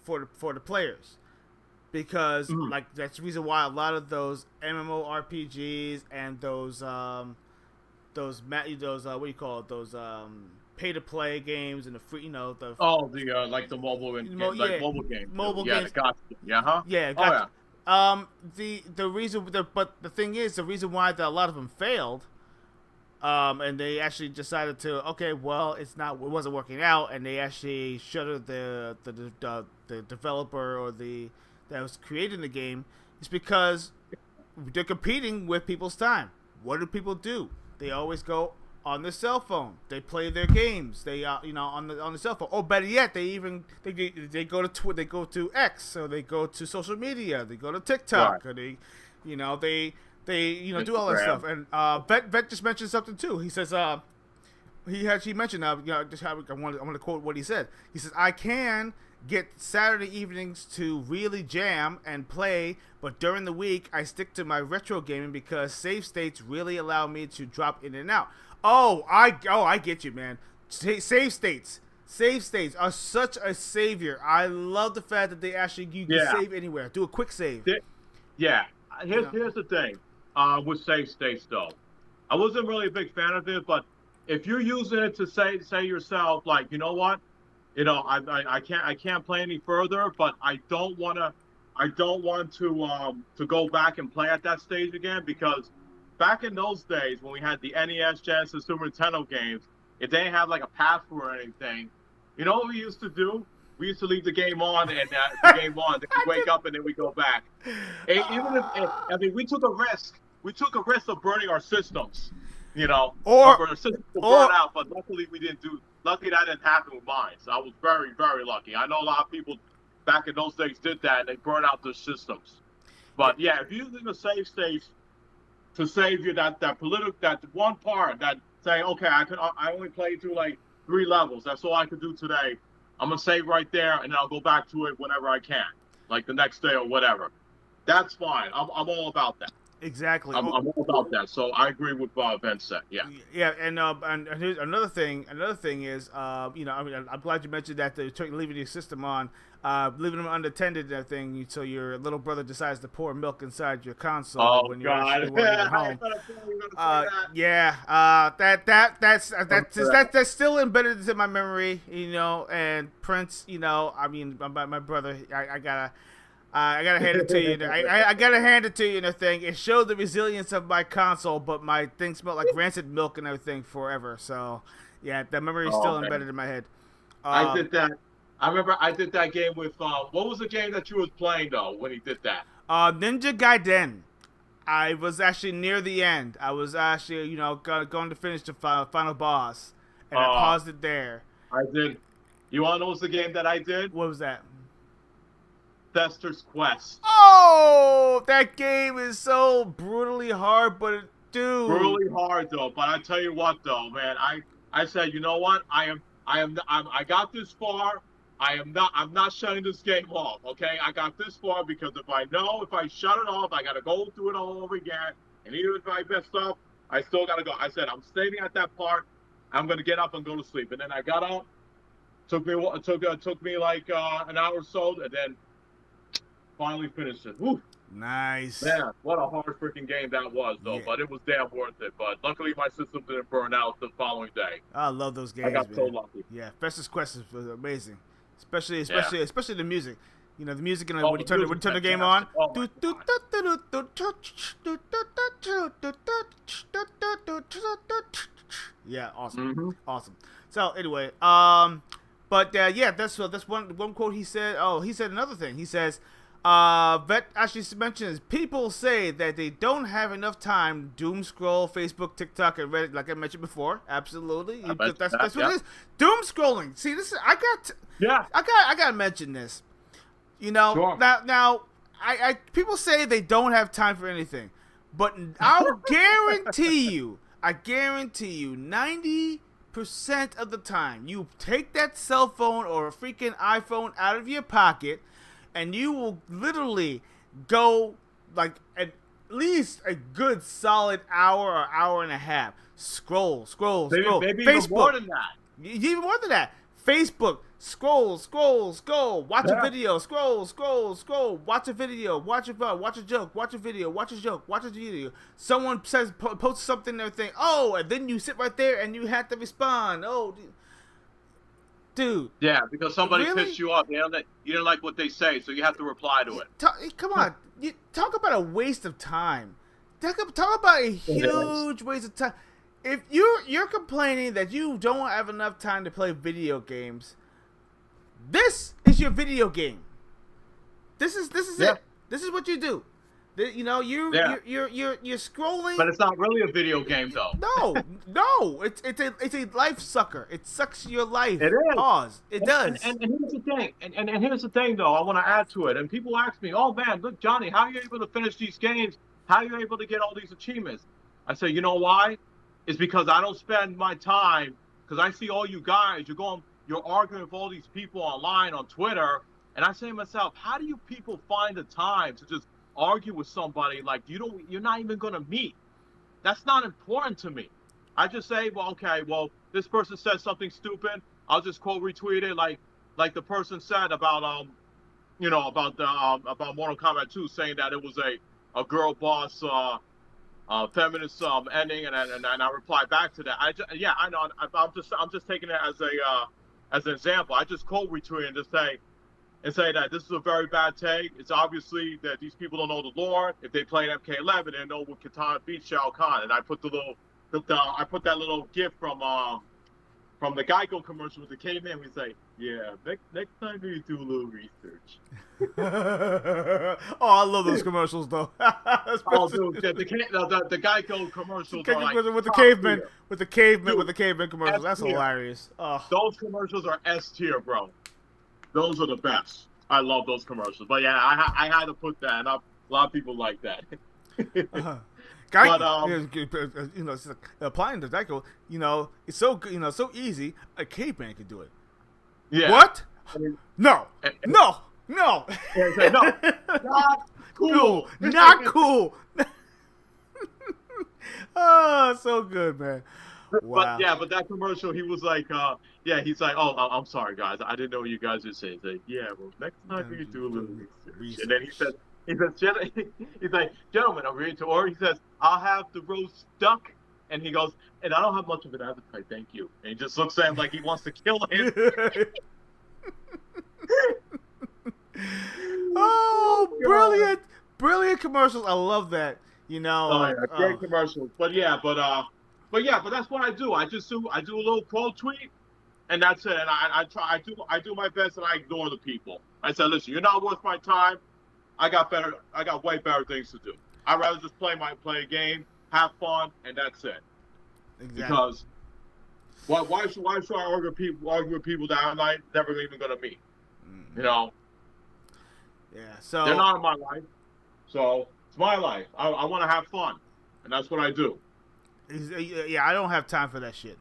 for the players. Because, like, that's the reason why a lot of those MMORPGs and those what do you call it? Those pay-to-play games and the free, like the mobile and mobile games. Mobile games. Gotcha. Yeah, huh? Yeah, gotcha. The reason, but the thing is, the reason why a lot of them failed, and they actually decided to, okay, well, it wasn't working out, and they actually shuttered the developer or that was creating the game, is because they're competing with people's time. What do people do? They always go on their cell phone. They play their games. They on the cell phone. Or better yet, they go to they go to X, or they go to social media. They go to TikTok, or they do all that stuff. And Vet just mentioned something too. He says he actually mentioned just how I want to quote what he said. He says, I can get Saturday evenings to really jam and play, but during the week I stick to my retro gaming because save states really allow me to drop in and out. I get you, man. Save states are such a savior. I love the fact that they actually you can save anywhere. Do a quick save. Here's the thing with save states though. I wasn't really a big fan of it, but if you're using it to say yourself, like, you know what, I can't play any further, but I don't want to go back and play at that stage again, because back in those days when we had the NES, Genesis, Super Nintendo games, if they didn't have like a password or anything, you know what we used to do? We used to leave the game on, and then we wake up and then we go back. We took a risk. We took a risk of burning our systems, or our systems were burned out. But luckily luckily that didn't happen with mine. So I was very, very lucky. I know a lot of people back in those days did that, and they burned out their systems. But yeah, if you're using a save state to save you that one part that saying, okay, I only played through like 3 levels. That's all I could do today. I'm gonna save right there, and then I'll go back to it whenever I can, like the next day or whatever. That's fine. I'm all about that. Exactly. I'm all about that. So I agree with Ben said. Yeah. Yeah, and here's another thing. Another thing is, I'm glad you mentioned that they're leaving your system on, leaving them unattended and everything, so your little brother decides to pour milk inside your console when you're actually at home. That's still embedded in my memory, and Prince, my brother, I gotta hand it to you. I gotta hand it to you and everything. It showed the resilience of my console, but my thing smelled like rancid milk and everything forever. So, yeah, the memory is still embedded in my head. I did that. I remember I did that game with, what was the game that you was playing, though, when he did that? Ninja Gaiden. I was actually near the end. I was actually, going to finish the final boss, and I paused it there. I did. You want to know what's the game that I did? What was that? Fester's Quest. Oh, that game is so brutally hard, but dude, brutally hard though. But I tell you what, though, man, I said, you know what? I got this far. I'm not shutting this game off. Okay, I got this far because if I shut it off, I gotta go through it all over again. And even if I messed up, I still gotta go. I said I'm staying at that part. I'm gonna get up and go to sleep. And then I got up. Took me like an hour or so, and then finally finished it. Woo. Nice. Man, what a hard freaking game that was, though. Yeah. But it was damn worth it. But luckily, my system didn't burn out the following day. I love those games. I got so lucky. Yeah, Fester's Quest was amazing, especially the music. You know, the music when you turn the game on. Yeah, awesome, awesome. So anyway, but yeah, that's one quote he said. Oh, he said another thing. He says, Vet actually mentions people say that they don't have enough time to doom scroll Facebook, TikTok, and Reddit, like I mentioned before. Absolutely, that's what it is. Doom scrolling. See, this is I gotta mention this. You know, sure. now I people say they don't have time for anything, but I guarantee you, 90% of the time, you take that cell phone or a freaking iPhone out of your pocket, and you will literally go like at least a good solid hour or hour and a half. Scroll. Maybe Facebook, even more than that. Even more than that. Facebook. Scroll. Watch a video. Scroll. Watch a video. Watch a joke. Watch a video. Watch a joke. Watch a video. Someone says posts something and everything. Oh, and then you sit right there and you have to respond. Oh, dude. Yeah, because somebody pissed you off. You don't like what they say, so you have to reply to it. Come on. You talk about a waste of time. Talk about a huge waste of time. If you're complaining that you don't have enough time to play video games, this is your video game. This is it. This is what you do. You know, you're scrolling. But it's not really a video game, though. No, it's a life sucker. It sucks your life. It is. Pause. It does. And here's the thing. And here's the thing, though. I want to add to it. And people ask me, "Oh man, look, Johnny, how are you able to finish these games? How are you able to get all these achievements?" I say, you know why? It's because I don't spend my time. Because I see all you guys. You're arguing with all these people online on Twitter, and I say to myself, how do you people find the time to just argue with somebody like you're not even gonna meet? That's not important to me. I just say, well, okay, this person said something stupid. I'll just quote retweet it like the person said about about Mortal Kombat 2, saying that it was a girl boss feminist ending, and I reply back to that. I know. I'm just taking it as an example. I just quote retweet and just say that this is a very bad take. It's obviously that these people don't know the lore. If they played MK11, they know what Katana beat Shao Kahn. And I put that little gif from the Geico commercial with the caveman. We say, yeah, next time we do a little research. Oh, I love those commercials though. Oh, dude, the Geico commercials are like with the caveman commercials. That's hilarious. Oh. Those commercials are S tier, bro. Those are the best. I love those commercials. But yeah, I had to put that, and a lot of people like that. But it's like applying the Geico, it's so so easy. A caveman can do it. Yeah. What? No. No. Not cool. Not cool. Oh, so good, man. Wow. But that commercial, he was like, he's like, oh, I'm sorry, guys, I didn't know what you guys were saying. He's like, yeah, well, next time we do a little research. And then he says, he's like, gentlemen, I'm ready to order. He says, I'll have the roast duck. And he goes, and I don't have much of an appetite, thank you. And he just looks at him like he wants to kill him. Oh brilliant commercials. I love that. You know. Oh yeah, great commercials. But that's what I do. I do a little quote tweet, and that's it. And I do my best, and I ignore the people. I said, listen, you're not worth my time. I got way better things to do. I'd rather just play a game, have fun, and that's it. Exactly. Because why should I argue with people that I'm never even gonna meet? You know. Yeah. So they're not in my life. So it's my life. I want to have fun, and that's what I do. Yeah, I don't have time for that shit.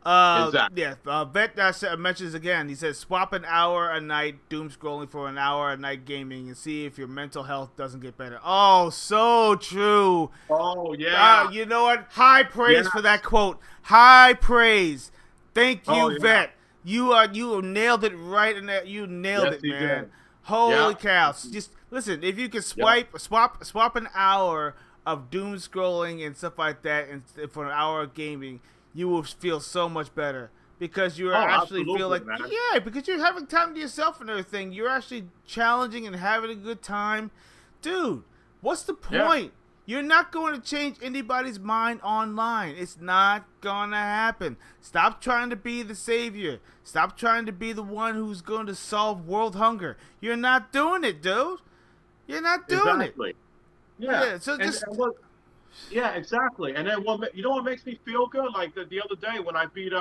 Exactly. Yeah, Vet mentions again. He says, swap an hour a night doom scrolling for an hour a night gaming and see if your mental health doesn't get better. Oh, so true. Oh, yeah. You know what? High praise for that quote. High praise. Thank you, Vet. You nailed it right in that. You nailed it, man. Did. Holy cow. Just listen, if you can swap an hour of doom scrolling and stuff like that and for an hour of gaming, you will feel so much better because you actually feel like, man. Yeah, because you're having time to yourself and everything. You're actually challenging and having a good time. Dude, what's the point? Yeah. You're not going to change anybody's mind online. It's not going to happen. Stop trying to be the savior. Stop trying to be the one who's going to solve world hunger. You're not doing it, dude. You're not doing it. Yeah. So just... Yeah, exactly. And then you know what makes me feel good? Like the other day when I beat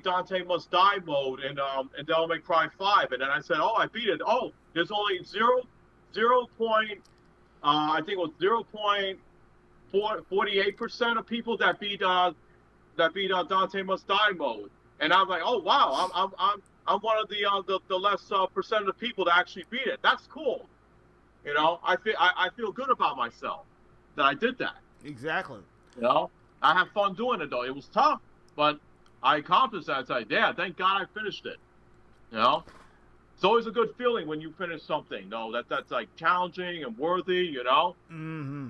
Dante Must Die mode in Devil May Cry 5, and then I said, I beat it. Oh, there's only 0.48% of people that beat Dante Must Die mode. And I'm like, oh wow, I'm one of the less percent of the people that actually beat it. That's cool. You know, I feel good about myself that I did that. Exactly. You know, I have fun doing it though. It was tough, but I accomplished that. It's like, yeah, thank God I finished it. You know, it's always a good feeling when you finish something. No, that's like challenging and worthy. You know. Mm-hmm.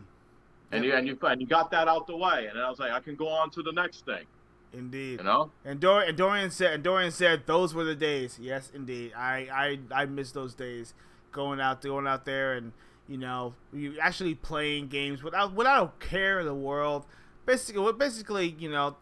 And you got that out the way, and then I was like, I can go on to the next thing. Indeed. You know. And Dorian said those were the days. Yes, indeed. I miss those days. Going out there and, you know, you actually playing games without care in the world. Basically, you know,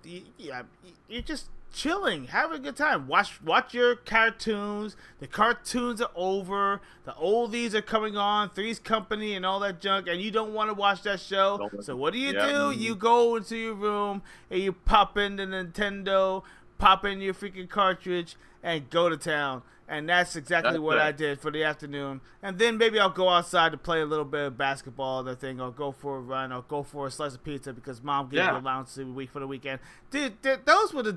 you're just chilling, having a good time. Watch your cartoons. The cartoons are over. The oldies are coming on. Three's Company and all that junk, and you don't want to watch that show. So what do? You go into your room and you pop in the Nintendo, pop in your freaking cartridge, and go to town. And that's exactly what I did for the afternoon. And then maybe I'll go outside to play a little bit of basketball or thing, or go for a run, or go for a slice of pizza because mom gave me allowance a week for the weekend. Dude, those were the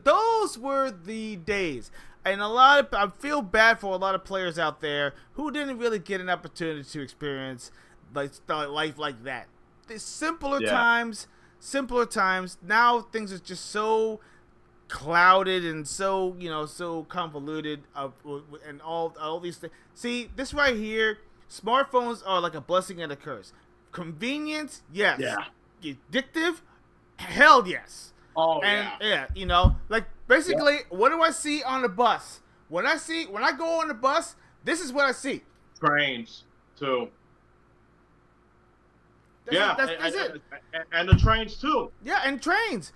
days. And I feel bad for a lot of players out there who didn't really get an opportunity to experience life like that. There's simpler times. Now things are just so clouded and so, you know, so convoluted and all these things. See, this right here, smartphones are like a blessing and a curse. Convenience, yes. Yeah. Addictive, hell yes. Oh, and you know, like basically, what do I see on the bus? When I go on the bus, this is what I see. Trains too. That's it. And the trains too. Yeah, and trains.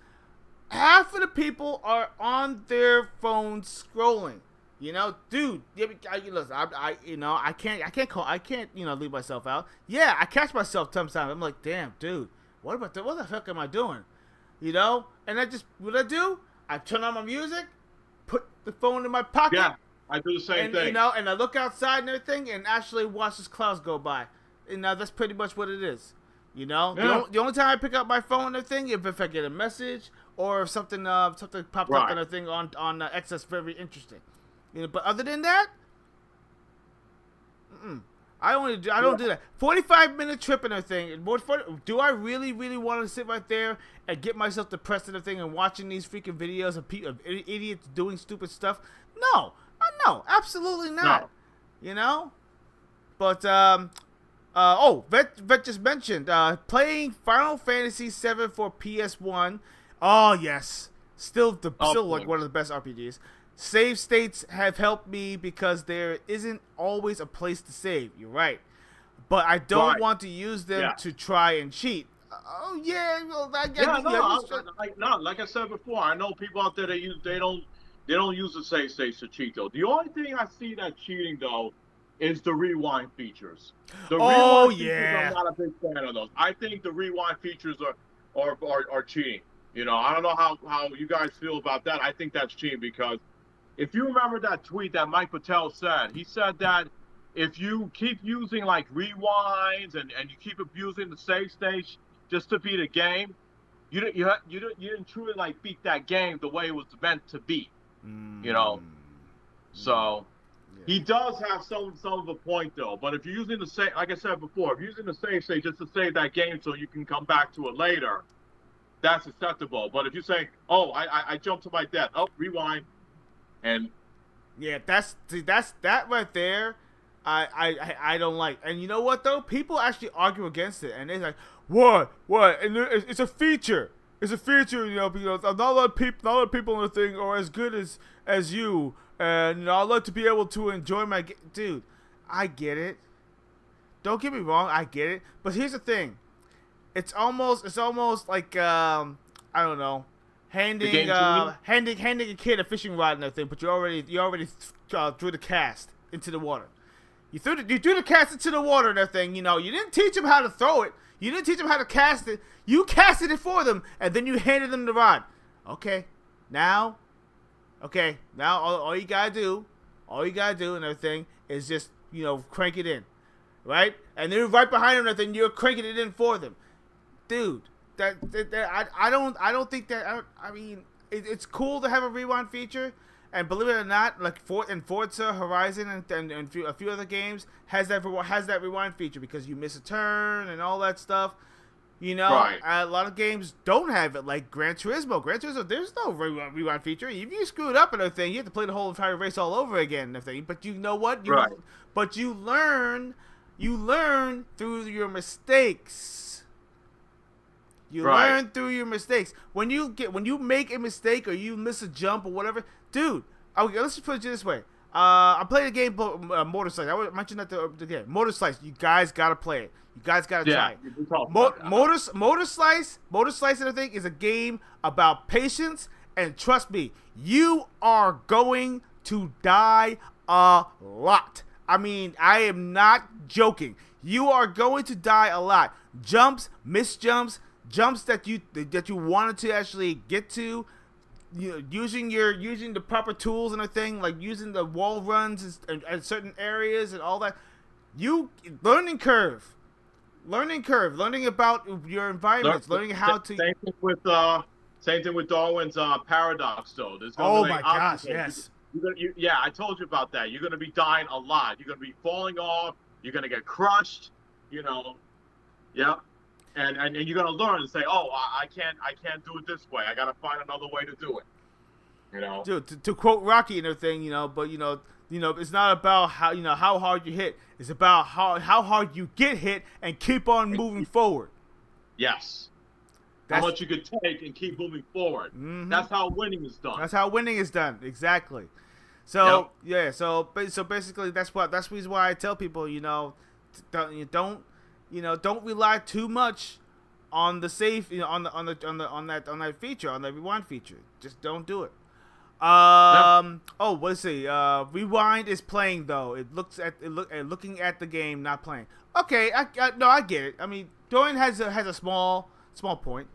Half of the people are on their phones scrolling. You know, dude. Listen, I can't, you know, leave myself out. Yeah, I catch myself sometimes. I'm like, damn, dude, what the fuck am I doing? You know, and what I do? I turn on my music, put the phone in my pocket. Yeah, I do the same thing. You know, and I look outside and everything, and actually watch these clouds go by. And that's pretty much what it is. You know, the only time I pick up my phone and everything, if I get a message or if something popped up and everything on X that's very interesting. You know, but other than that, I don't do that. 45-minute trip and everything. Do I really want to sit right there and get myself depressed and everything and watching these freaking videos of idiots doing stupid stuff? No, absolutely not. No. You know, but Vet just mentioned playing Final Fantasy VII for PS1. Oh yes, still like one of the best RPGs. Save states have helped me because there isn't always a place to save. You're right. but I don't want to use them to try and cheat. Oh yeah, well, I guess. Like I said before, I know people out there they don't use the save states to cheat though. The only thing I see that cheating though is the rewind features. Features, I'm not a big fan of those. I think the rewind features are cheating. You know, I don't know how you guys feel about that. I think that's cheating because if you remember that tweet that Mike Patel said, he said that if you keep using like rewinds and you keep abusing the save stage just to beat a game, you didn't truly like beat that game the way it was meant to be. You know, so he does have some of a point though. But if you're using the same, like I said before, if you're using the save state just to save that game so you can come back to it later, that's acceptable. But if you say, "Oh, I jumped to my death," oh, rewind, and that's that right there. I don't like. And you know what though? People actually argue against it, and they're like, "What? And it's a feature. It's a feature, you know, because not a lot of people in the thing are as good as you, and you know, I'd like to be able to enjoy my game." Dude, I get it. Don't get me wrong, I get it. But here's the thing. It's almost like I don't know, handing a kid a fishing rod and everything, but you already threw the cast into the water. You threw the cast into the water and everything. You know, you didn't teach them how to throw it. You didn't teach them how to cast it. You casted it for them, and then you handed them the rod. Okay, now all you gotta do and everything is just, you know, crank it in, right? And then right behind them and everything, you're cranking it in for them. Dude, I don't think that. I mean, it's cool to have a rewind feature, and believe it or not, like Forza Horizon and a few other games has that rewind feature because you miss a turn and all that stuff. You know, right. A lot of games don't have it, like Gran Turismo. There's no rewind feature. If you screw it up and everything, you have to play the whole entire race all over again and everything. But you know what? But you learn through your mistakes. You learn through your mistakes. When you make a mistake or you miss a jump or whatever, dude. Okay, let's just put it this way. I played a game, Motor Slice. I mentioned that the game, Motor Slice. You guys gotta play it. You guys gotta try it. Motor Slice and everything is a game about patience, and trust me, you are going to die a lot. I mean, I am not joking. You are going to die a lot. Jumps, missed jumps that you wanted to actually get to, you know, using the proper tools and everything, like using the wall runs at certain areas and all that. Learning curve, learning about your environments, learning how to. Same thing with Darwin's paradox though. Oh my gosh, yes. Yeah, I told you about that. You're gonna be dying a lot. You're gonna be falling off. You're gonna get crushed. You know, yeah. And you're gonna learn and say, "Oh, I can't do it this way. I gotta find another way to do it." You know, dude. To quote Rocky and everything, you know, but you know, it's not about how hard you hit. It's about how hard you get hit and keep on moving forward. Yes. How much you could take and keep moving forward. Mm-hmm. That's how winning is done. Exactly. So so basically that's the reason why I tell people, you know, don't rely too much on the safe, you know, on that feature, on the rewind feature. Just don't do it. Oh, let's see. Rewind is playing though. Looking at the game, not playing. Okay, I get it. I mean, Dorian has a small point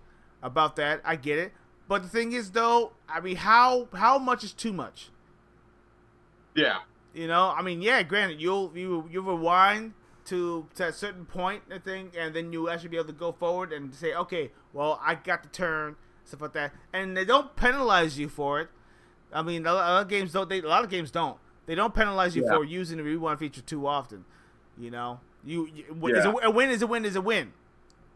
about that. I get it. But the thing is though, I mean, how much is too much? Yeah. You know, I mean, yeah, granted, you rewind to a certain point, I think, and then you actually be able to go forward and say, okay, well, I got the turn, stuff like that, and they don't penalize you for it. I mean, a lot of games don't. They don't penalize you for using the rewind feature too often. You know, a win is a win is a win.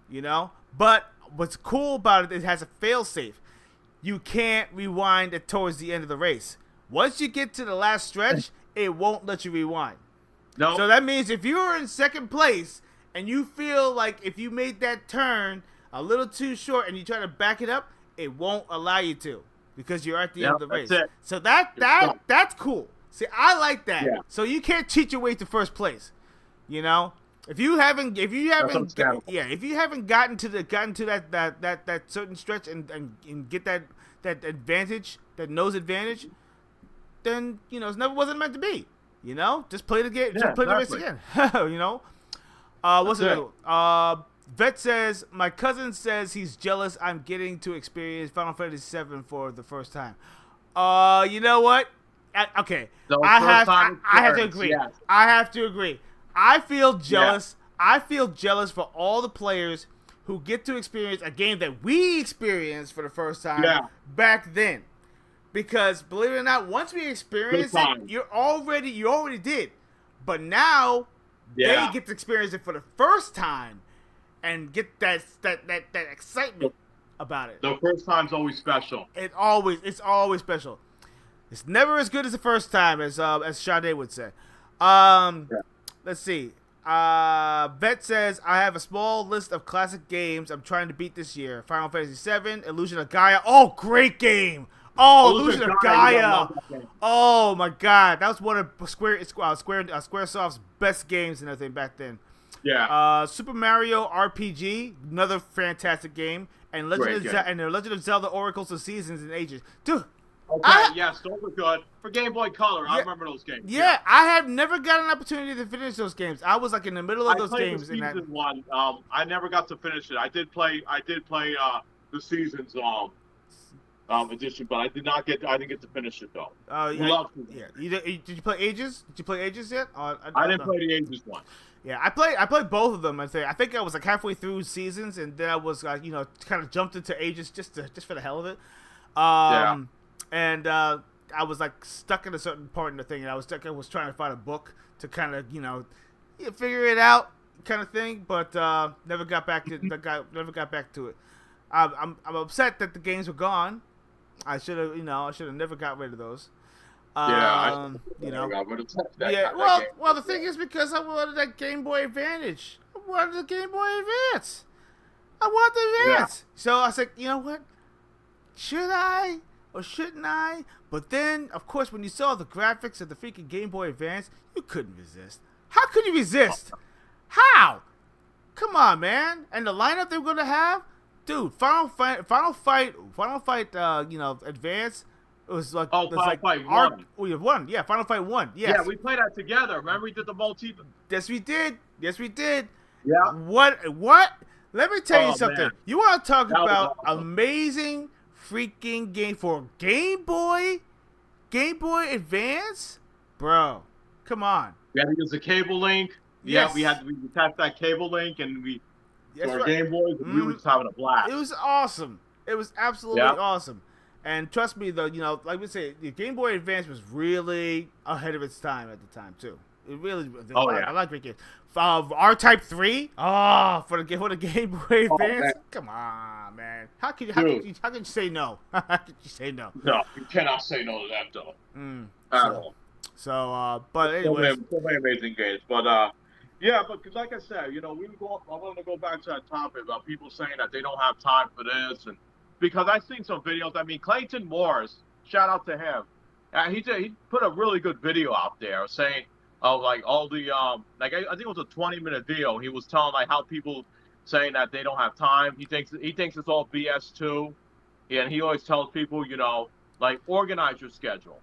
You know, but what's cool about it has a fail safe. You can't rewind it towards the end of the race. Once you get to the last stretch, it won't let you rewind. No. So that means if you're in second place and you feel like if you made that turn a little too short and you try to back it up, it won't allow you to because you're at the end of the race. So that's cool. See, I like that. Yeah. So you can't cheat your way to first place. You know, If you haven't, That's understandable. if you haven't gotten to that certain stretch and get that advantage, that nose advantage, then it wasn't meant to be. Just play the game, just play the race again. What's it? Vet says my cousin says he's jealous. I'm getting to experience Final Fantasy VII for the first time. You know what? Okay, I have to agree. Yes. I have to agree. I feel jealous. Yeah. I feel jealous for all the players who get to experience a game that we experienced for the first time back then. Because believe it or not, once we experienced it, you already did. But now they get to experience it for the first time and get that excitement about it. The first time's always special. It's always special. It's never as good as the first time, as Sade would say. Let's see. Vet says, I have a small list of classic games I'm trying to beat this year. Final Fantasy VII, Illusion of Gaia. Oh, great game. Oh, Illusion of Gaia. Oh, my God. That was one of Squaresoft's best games and everything back then. Yeah. Super Mario RPG, another fantastic game. And The Legend of Zelda Oracles of Seasons and Ages. Dude. Okay, yes, those were good. For Game Boy Color, I remember those games. Yeah, I have never got an opportunity to finish those games. I was like in the middle of those games. The season one. I never got to finish it. I did play the Seasons edition, but I didn't get to finish it though. Did you play Ages? Did you play Ages yet? I didn't play the Ages one. Yeah, I played both of them. I think I was like halfway through Seasons, and then I was kind of jumped into Ages just for the hell of it. And I was like stuck in a certain part in the thing, and I was trying to find a book to kind of figure it out, kind of thing. But never got back to it. I'm upset that the games were gone. I should have never got rid of those. Got rid of that. Well, the thing is because I wanted that Game Boy Advance. I wanted the Game Boy Advance. I want the Advance. Yeah. So I was like, you know what? Should I? Or shouldn't I? But then, of course, when you saw the graphics of the freaking Game Boy Advance, you couldn't resist. How could you resist? How? Come on, man. And the lineup they were gonna have, dude. Final Fight. Advance. It was like Final Fight 1. We have one. Yeah, Final Fight 1. Yes. Yeah, we played that together. Remember, we did the multi. Yes, we did. Yeah. What? Let me tell you something. Man. You want to talk about amazing freaking game for Game Boy Advance, bro? Come on. We had to use a cable link. Yes. Yeah, we tapped that cable link, and our Game Boys, we were just having a blast. It was awesome. It was absolutely awesome. And trust me, though, like we say, the Game Boy Advance was really ahead of its time at the time too. It really. I like great games. R-Type 3. Oh, for the Game Boy Advance. Come on, man. How can you say no? How could you say no? No, you cannot say no to that though. But anyway, so many amazing games. But but like I said, I wanted to go back to that topic about people saying that they don't have time for this, and because I've seen some videos. I mean, Clayton Morris, shout out to him. He put a really good video out there saying. Like all the I think it was a 20-minute video. He was telling like how people saying that they don't have time. He thinks it's all BS too, and he always tells people, like organize your schedule.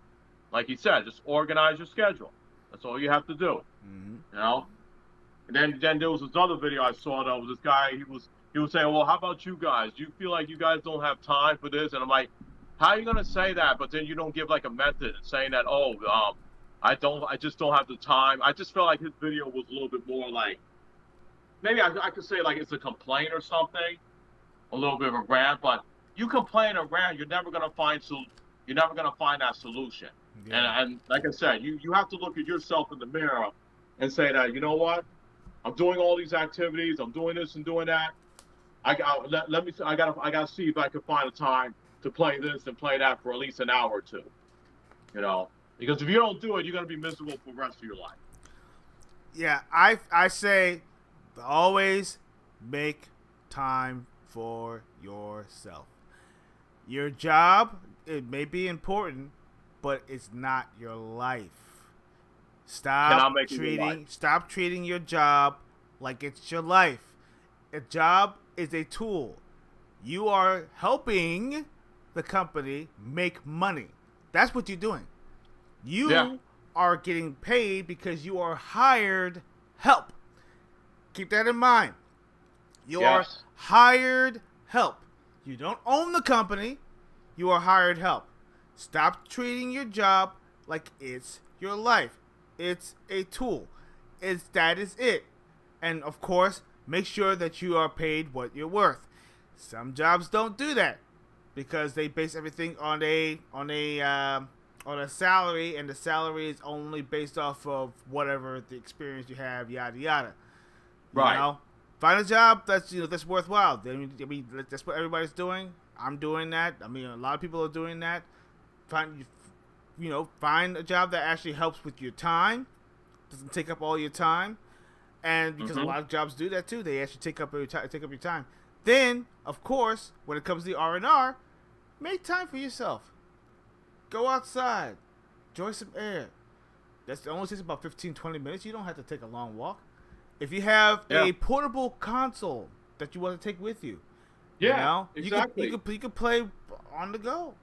Like he said, just organize your schedule. That's all you have to do. Mm-hmm. And then there was this other video I saw that was this guy. He was saying, well, how about you guys? Do you feel like you guys don't have time for this? And I'm like, how are you gonna say that? But then you don't give like a method saying that I just don't have the time. I just felt like his video was a little bit more like, maybe I could say like it's a complaint or something, a little bit of a rant. But you complain and rant, you're never gonna find that solution. Yeah. And like I said, you have to look at yourself in the mirror and say that, you know what, I'm doing all these activities, I'm doing this and doing that. I gotta see if I can find a time to play this and play that for at least an hour or two. Because if you don't do it, you're going to be miserable for the rest of your life. Yeah, I say always make time for yourself. Your job, it may be important, but it's not your life. Stop treating your job like it's your life. A job is a tool. You are helping the company make money. That's what you're doing. You are getting paid because you are hired help. Keep that in mind. You are hired help. You don't own the company. You are hired help. Stop treating your job like it's your life. It's a tool. That is it. And of course, make sure that you are paid what you're worth. Some jobs don't do that because they base everything on a salary, and the salary is only based off of whatever the experience you have, yada yada. You know? Find a job that's worthwhile. I mean, that's what everybody's doing. I'm doing that. I mean, a lot of people are doing that. Find a job that actually helps with your time, doesn't take up all your time, and because a lot of jobs do that too, they actually take up your time. Then, of course, when it comes to the R&R, make time for yourself. Go outside, enjoy some air. That only takes about 15-20 minutes. You don't have to take a long walk. If you have a portable console that you want to take with you, exactly. You can play on the go.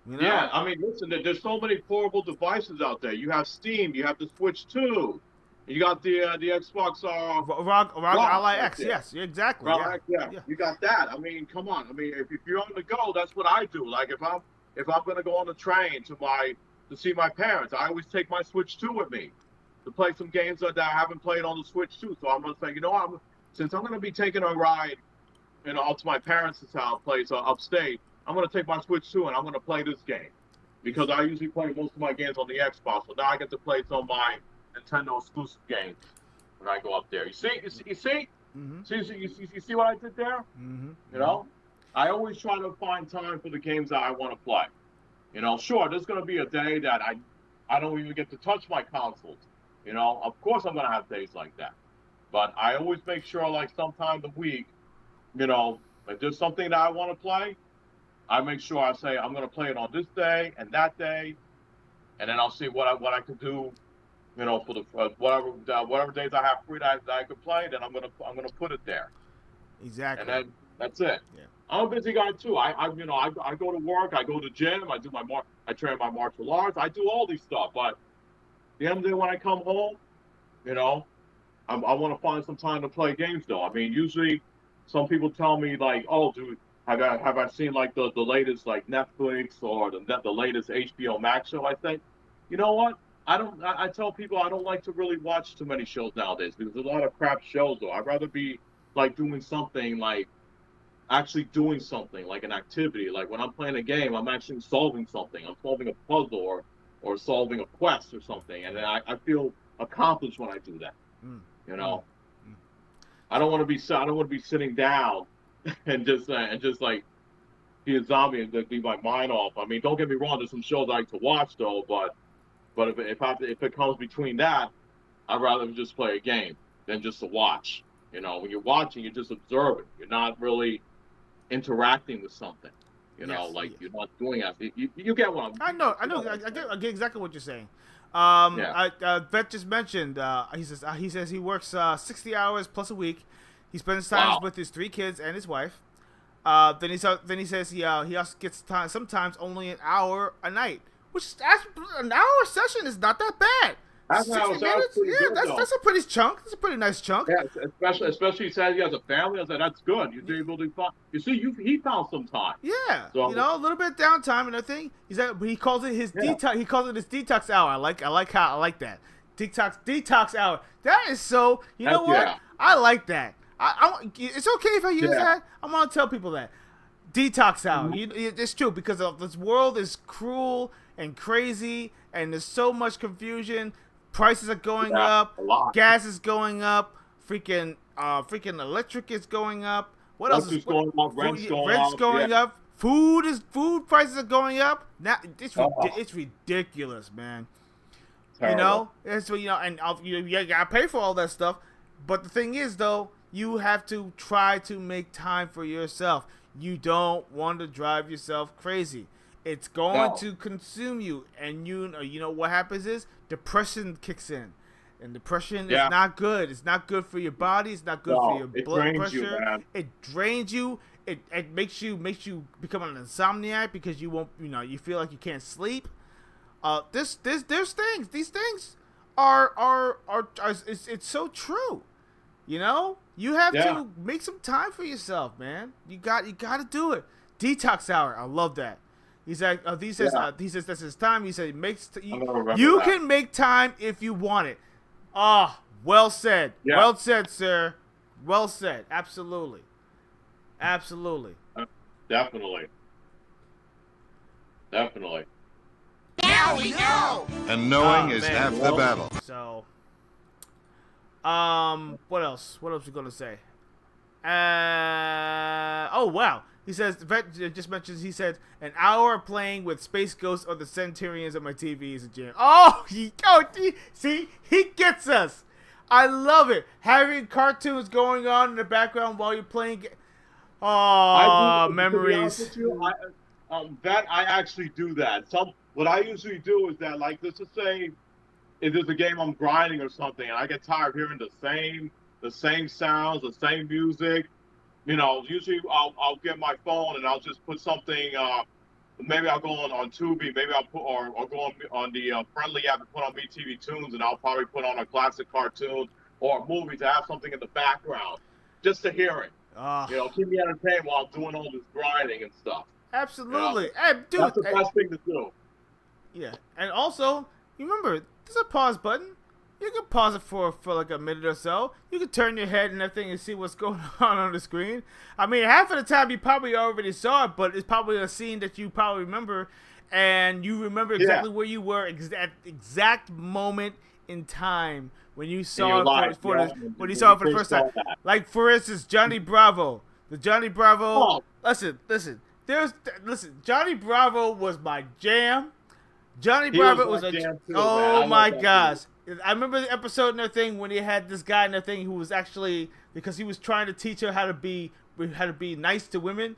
You know? Yeah, I mean, listen, there's so many portable devices out there. You have Steam, you have the Switch 2, you got the Xbox ROG Ally X. Yes, exactly. Yeah, you got that. I mean, come on. I mean, if you're on the go, that's what I do. Like if I'm going to go on the train to see my parents, I always take my Switch 2 with me to play some games that I haven't played on the Switch 2. So I'm going to say, since I'm going to be taking a ride, out to my parents' place upstate, I'm going to take my Switch 2 and I'm going to play this game because I usually play most of my games on the Xbox. So now I get to play some of my Nintendo exclusive games when I go up there. You see? Mm-hmm. You see what I did there? Mm-hmm. I always try to find time for the games that I want to play. Sure, there's going to be a day that I don't even get to touch my consoles. Of course I'm going to have days like that. But I always make sure, like, sometime the week, if there's something that I want to play, I make sure I say I'm going to play it on this day and that day, and then I'll see what I can do, for the whatever days I have free that I can play. Then I'm gonna put it there. Exactly. And then that's it. Yeah. I'm a busy guy too. I go to work. I go to gym. I train my martial arts. I do all these stuff. But the end of the day, when I come home, I want to find some time to play games. Though I mean, usually some people tell me like, "Oh, dude, have I seen like the latest like Netflix or the latest HBO Max show?" I think, you know what? I tell people I don't like to really watch too many shows nowadays because there's a lot of crap shows. Though I'd rather be like doing something like actually doing something like an activity. Like when I'm playing a game, I'm actually solving something. I'm solving a puzzle or solving a quest or something, and then I feel accomplished when I do that. I don't want to be sitting down and just like be a zombie and just leave my mind off. I mean, don't get me wrong. There's some shows I like to watch though, but if it comes between that, I'd rather just play a game than just to watch. When you're watching, you're just observing. You're not really interacting with something. You're not doing it. You get what I know. I get exactly what you're saying. Vet just mentioned. He says he works 60 hours plus a week. He spends time with his 3 kids and his wife. Then he says he also gets time sometimes only an hour a night, which an hour session is not that bad. 60 minutes? Yeah, that's a pretty chunk. That's a pretty nice chunk. Yeah, especially he says he has a family. I said that's good. You're able to find. You see, he found some time. Yeah, so, a little bit of downtime and everything. He calls it his detox. He calls it his detox hour. I like that. Detox hour. That is so. You know what? Yeah. I like that. It's okay if I use that. I'm gonna tell people that. Detox hour. It's true because this world is cruel and crazy, and there's so much confusion. Prices are going up. Gas is going up. Freaking electric is going up. What else is going up? Rent's going up. Food prices are going up. Now it's ridiculous, man. Terrible. And you gotta pay for all that stuff. But the thing is, though, you have to try to make time for yourself. You don't want to drive yourself crazy. It's going to consume you, and you know what happens is depression kicks in, And depression is not good. It's not good for your body. It's not good for your blood pressure. It drains you. It makes you become an insomniac because you won't, you feel like you can't sleep. There's things. These things are it's so true. You have to make some time for yourself, man. You got to do it. Detox hour. I love that. He's like, he says that's his time. He said you can make time if you want it. Well said. Yeah. Well said, sir. Well said. Absolutely. Definitely. Now we know. And knowing is half the battle. So, what else? What else we gonna say? Oh wow. He says, Vet just mentions, he said, an hour playing with Space Ghost or the Centurions on my TV is a jam. See, he gets us. I love it. Having cartoons going on in the background while you're playing. Memories. Vet, I actually do that. What I usually do is that, like, let's just say, if there's a game I'm grinding or something, and I get tired of hearing the same sounds, the same music. Usually I'll get my phone and I'll just put something. Maybe I'll go on Tubi. Maybe I'll put or go on the friendly app and put on MeTV Tunes, and I'll probably put on a classic cartoon or a movie to have something in the background, just to hear it. Keep me entertained while I'm doing all this grinding and stuff. Absolutely, dude, that's the best thing to do. Yeah, and also remember, there's a pause button. You can pause it for like a minute or so. You can turn your head and everything and see what's going on the screen. I mean, half of the time you probably already saw it, but it's probably a scene that you probably remember, and you remember exactly where you were at exact moment in time when you saw it for the first time. Like, for instance, Johnny Bravo. The Johnny Bravo. Listen. Johnny Bravo was my jam. Johnny Bravo was a jam too, oh my gosh. I remember the episode and everything when he had this guy and everything who was actually, because he was trying to teach her how to be nice to women,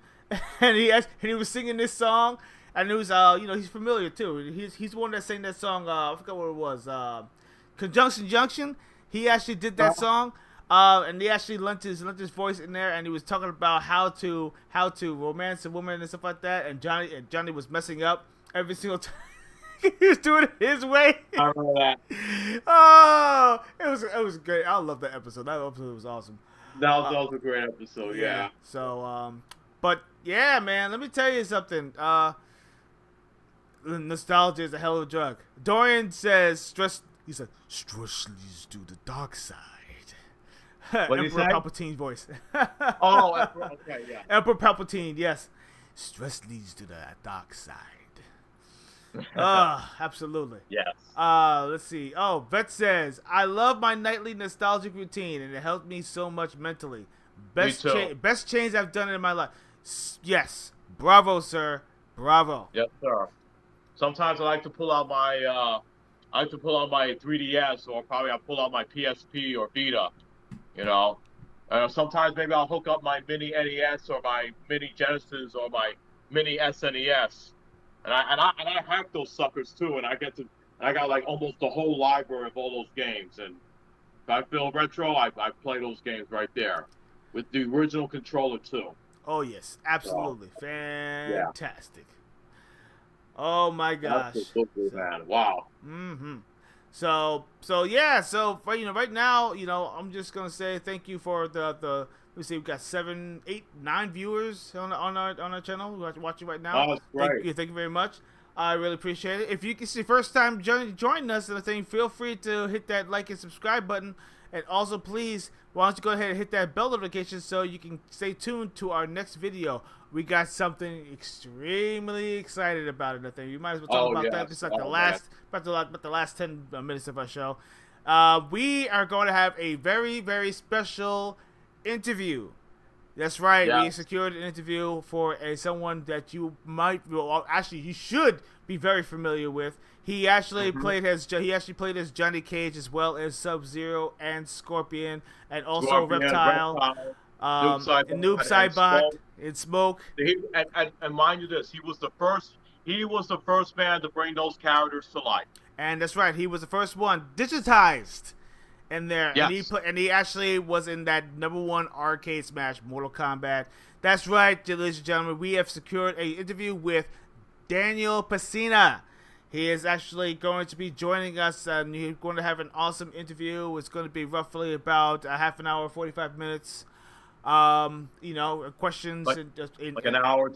and he was singing this song, and it was he's familiar too. He's the one that sang that song. I forgot what it was. Conjunction Junction. He actually did that song, and he actually lent his voice in there, and he was talking about how to romance a woman and stuff like that. And Johnny was messing up every single time. He was doing it his way. I remember that. Oh, it was great. I love that episode. That episode was awesome. That was a great episode. Yeah. So, but yeah, man, let me tell you something. Nostalgia is a hell of a drug. Dorian says stress. He said stress leads to the dark side. What did he say? Palpatine's voice. Emperor. Okay, yeah. Emperor Palpatine. Yes. Stress leads to the dark side. Absolutely. Yes. Let's see. Oh, Vet says, I love my nightly nostalgic routine, and it helped me so much mentally. Best change I've done in my life. Yes. Bravo, sir. Bravo. Yes, sir. Sometimes I like to pull out my 3DS, or probably I'll pull out my PSP or Vita. Sometimes maybe I'll hook up my mini NES or my mini Genesis or my mini SNES. And I hack those suckers too, and I got like almost the whole library of all those games. And if I feel retro, I play those games right there with the original controller too. Oh yes, absolutely, fantastic. Yeah. Oh my gosh, man! Wow. Mm-hmm. So right now, I'm just gonna say thank you for the. Let's see, we've got 7, 8, 9 viewers on our channel watching right now. Oh, that's great. Thank you very much. I really appreciate it. If you can see first time joining us and everything, feel free to hit that like and subscribe button. And also, please, why don't you go ahead and hit that bell notification so you can stay tuned to our next video. We got something extremely excited about it. I think we might as well talk about that. It's like about the last 10 minutes of our show. We are going to have a very, very special interview. That's right. Yeah. We secured an interview for someone that you you should be very familiar with. He actually played as Johnny Cage, as well as Sub-Zero and Scorpion, and also Reptile. Noob Saibot and Smoke. And mind you this, he was the first man to bring those characters to life. And that's right, he was the first one digitized in there, Yes. and he actually was in that #1 arcade smash, Mortal Kombat. That's right, ladies and gentlemen. We have secured an interview with Daniel Pesina. He is actually going to be joining us, and he's going to have an awesome interview. It's going to be roughly about a half an hour, 45 minutes. Questions like an hour,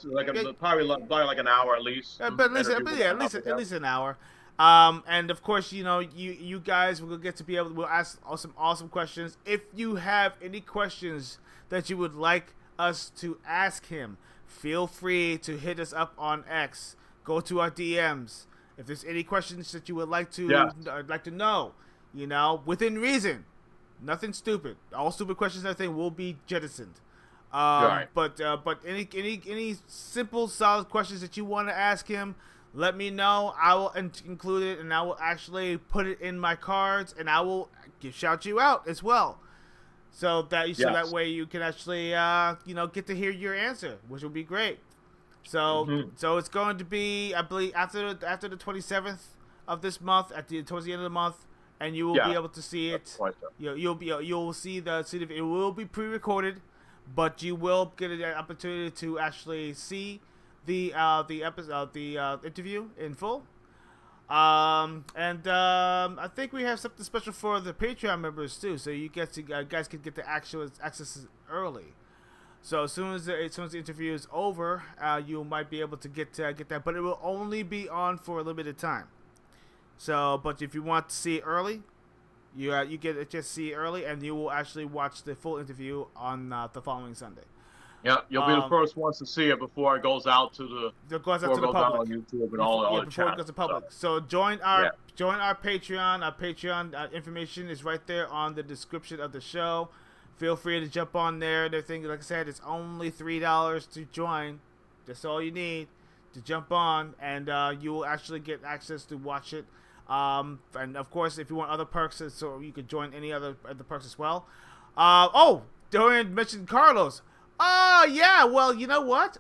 probably like an hour at least. But at least an hour. And of course, you guys will get to be able to we'll ask some awesome questions. If you have any questions that you would like us to ask him, feel free to hit us up on X. Go to our DMs. If there's any questions that you would like to know, within reason, nothing stupid. All stupid questions and everything will be jettisoned. Right. But any simple, solid questions that you want to ask him, let me know. I will include it, and I will actually put it in my cards, and I will shout you out as well. So that way you can actually get to hear your answer, which will be great. So so it's going to be, I believe, after the 27th of this month, towards the end of the month, and you will be able to see it. You'll see the it will be pre-recorded, but you will get an opportunity to actually see the interview in full. I think we have something special for the Patreon members too, so you guys can get the actual access early. So as soon as the interview is over, you might be able to get that, but it will only be on for a limited time. So, but if you want to see it early, you get to just see it early, and you will actually watch the full interview on the following Sunday. Yeah, you'll be the first ones to see it before it goes out to the public on YouTube and all the before it goes to public. So join our Patreon. Our Patreon information is right there on the description of the show. Feel free to jump on there. Everything, like I said, it's only $3 to join. That's all you need to jump on, and you will actually get access to watch it. And of course, if you want other perks, so you could join any other perks as well. Dorian mentioned Carlos. Oh yeah, well, you know what?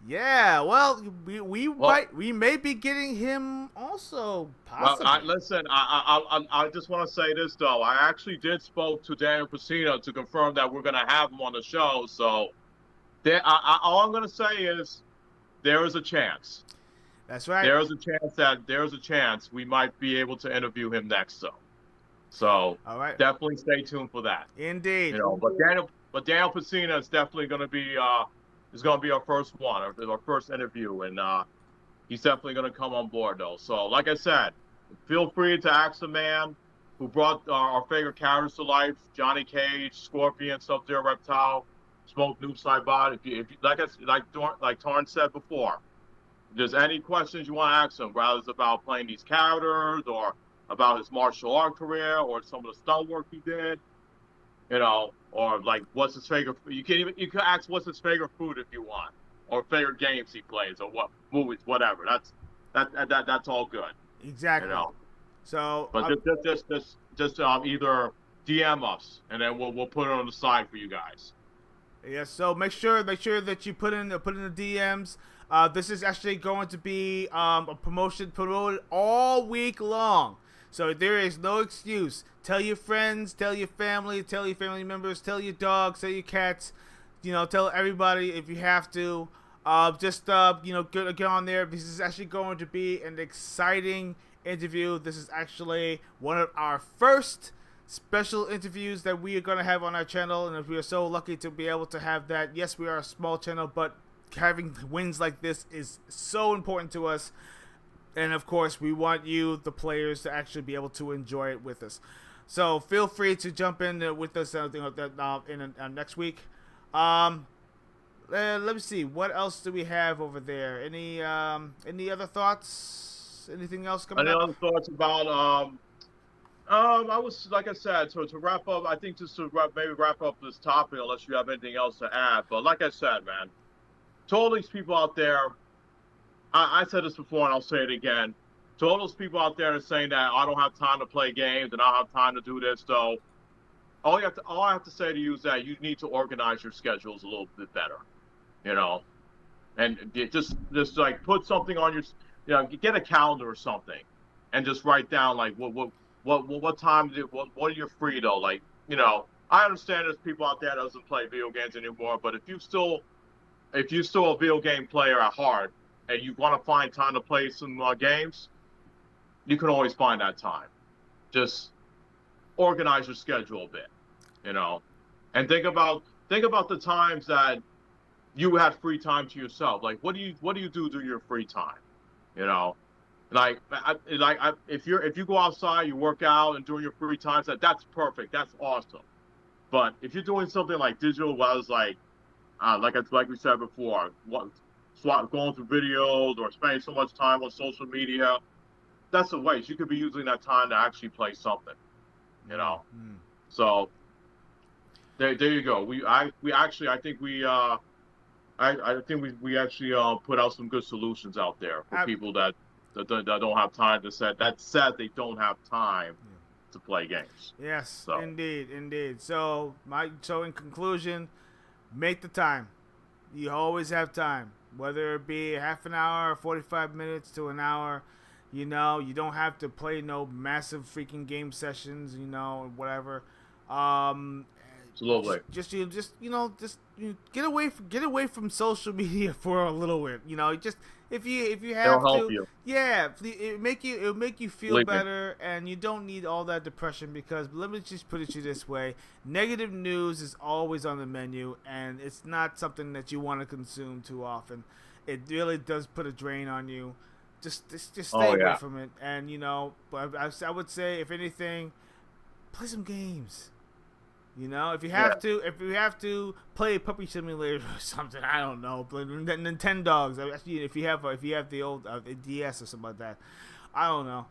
Yeah, well, we may be getting him also. Possibly. Well, I just want to say this though. I actually did spoke to Daniel Pesina to confirm that we're gonna have him on the show. So, all I'm gonna say is there is a chance. That's right. There is a chance we might be able to interview him next. So all right, definitely stay tuned for that. Indeed. But Daniel Pesina is definitely going to be our first one, our first interview, and he's definitely going to come on board though. So like I said, feel free to ask the man who brought our favorite characters to life: Johnny Cage, Scorpion, Sub-Zero, Reptile, Smoke, Noob, Saibot. If like Taurence said before, if there's any questions you want to ask him, whether it's about playing these characters or about his martial art career or some of the stunt work he did, or like what's his favorite. You can ask what's his favorite food if you want, or favorite games he plays, or what movies, whatever. That's all good. Exactly. So, but just either DM us and then we'll put it on the side for you guys. Yeah. So make sure that you put in the DMs. This is actually going to be a promoted all week long. So there is no excuse. Tell your friends, tell your family members, tell your dogs, tell your cats, tell everybody if you have to. Get on there. This is actually going to be an exciting interview. This is actually one of our first special interviews that we are going to have on our channel, and we are so lucky to be able to have that. Yes, we are a small channel, but having wins like this is so important to us. And of course, we want you, the players, to actually be able to enjoy it with us. So feel free to jump in with us in next week. Let me see. What else do we have over there? Any other thoughts? Anything else coming up? Any other thoughts about I was, like I said, so to wrap up, I think just to maybe wrap up this topic, unless you have anything else to add. But like I said, man, to all these people out there, I said this before and I'll say it again. To all those people out there that are saying that I don't have time to play games and I don't have time to do this, though, all I have to say to you is that you need to organize your schedules a little bit better, and just like put something on your, get a calendar or something, and just write down like what what time what are you free though? Like, you know, I understand there's people out there that doesn't play video games anymore, but if you still a video game player at heart and you want to find time to play some games, you can always find that time. Just organize your schedule a bit, you know, and think about the times that you had free time to yourself. Like, what do you do during your free time? You know, if you go outside, you work out, and during your free times, that's perfect. That's awesome. But if you're doing something like digital, like we said before, going through videos or spending so much time on social media, that's a waste. You could be using that time to actually play something, you know. So there you go. I think we actually put out some good solutions out there for people that don't have time that they don't have time to play games. Yes, so. Indeed. So in conclusion, make the time. You always have time, whether it be half an hour, 45 minutes to an hour. You know, you don't have to play no massive freaking game sessions, you know, or whatever. Absolutely. Just get away from social media for a little bit. You know, just if you have It'll help you. Yeah, it'll make you feel Believe better, and you don't need all that depression, because let me just put it to you this way: negative news is always on the menu, and it's not something that you want to consume too often. It really does put a drain on you. Just stay away from it, and you know. But I would say, if anything, play some games. You know, if you have to play Puppy Simulator or something, I don't know, play Nintendogs. If you have the old DS or something like that, I don't know.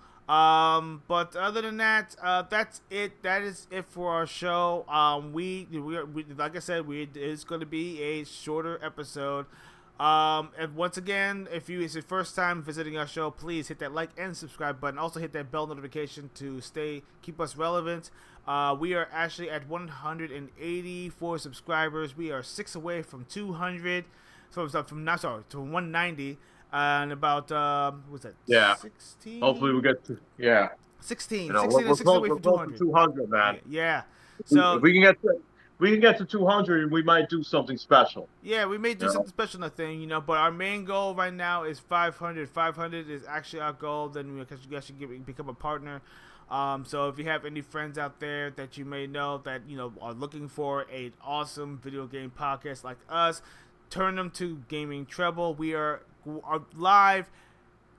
But other than that, that's it. That is it for our show. We like I said, it's going to be a shorter episode. And once again, if it's your first time visiting our show, please hit that like and subscribe button. Also hit that bell notification to keep us relevant. We are actually at 184 subscribers. We are 6 away from 200. So to 190. And about what's that? Yeah. 16. Hopefully we get to 16. You know, 16 we're away from 200. 200, man. Yeah. So if we can get to 200, we might do something special. Yeah, we may do something special, nothing, you know. But our main goal right now is 500. 500 is actually our goal. Then we actually become a partner. So if you have any friends out there that you may know that are looking for an awesome video game podcast like us, turn them to Gaming Treble. We are live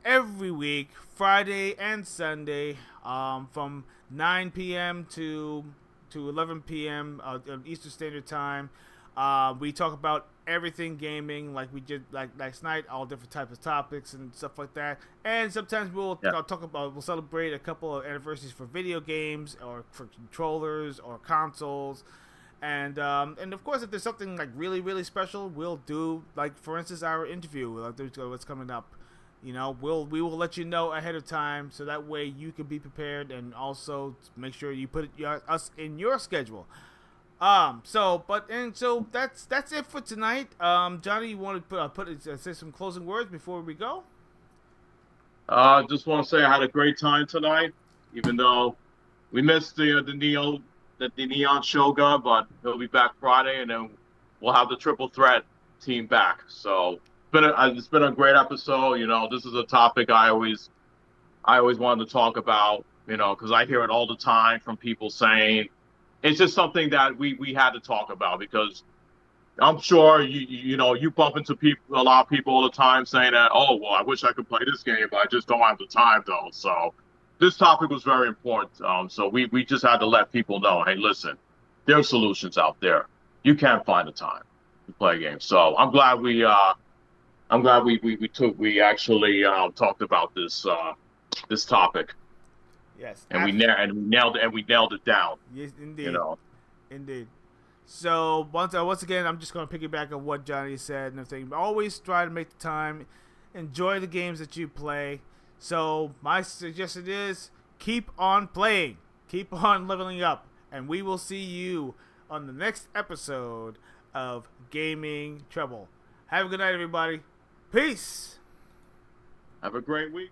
every week, Friday and Sunday, from 9 p.m. to 11 p.m. Eastern Standard Time. We talk about everything gaming, like we did last night, all different types of topics and stuff like that. And sometimes we'll celebrate a couple of anniversaries for video games or for controllers or consoles. And of course, if there's something like really, really special, we'll do, like, for instance, our interview, what's coming up. You know, we will let you know ahead of time, so that way you can be prepared, and also make sure you put us in your schedule. So that's it for tonight. Johnny, you want to say some closing words before we go? Just want to say I had a great time tonight, even though we missed the Neon Shogun, but he'll be back Friday, and then we'll have the Triple Threat team back. So it's been a great episode. You know, this is a topic I always wanted to talk about. You know, because I hear it all the time from people saying it's just something that we had to talk about, because I'm sure you bump into a lot of people all the time saying that, oh, well, I wish I could play this game, but I just don't have the time though. So this topic was very important. So we just had to let people know, hey, listen, there are solutions out there. You can't find the time to play games. So I'm glad we actually talked about this topic. Yes, and we nailed it down. Yes, indeed. You know, indeed. So once again, I'm just going to piggyback on what Johnny said and everything. Always try to make the time, enjoy the games that you play. So my suggestion is keep on playing, keep on leveling up, and we will see you on the next episode of Gaming Treble. Have a good night, everybody. Peace. Have a great week.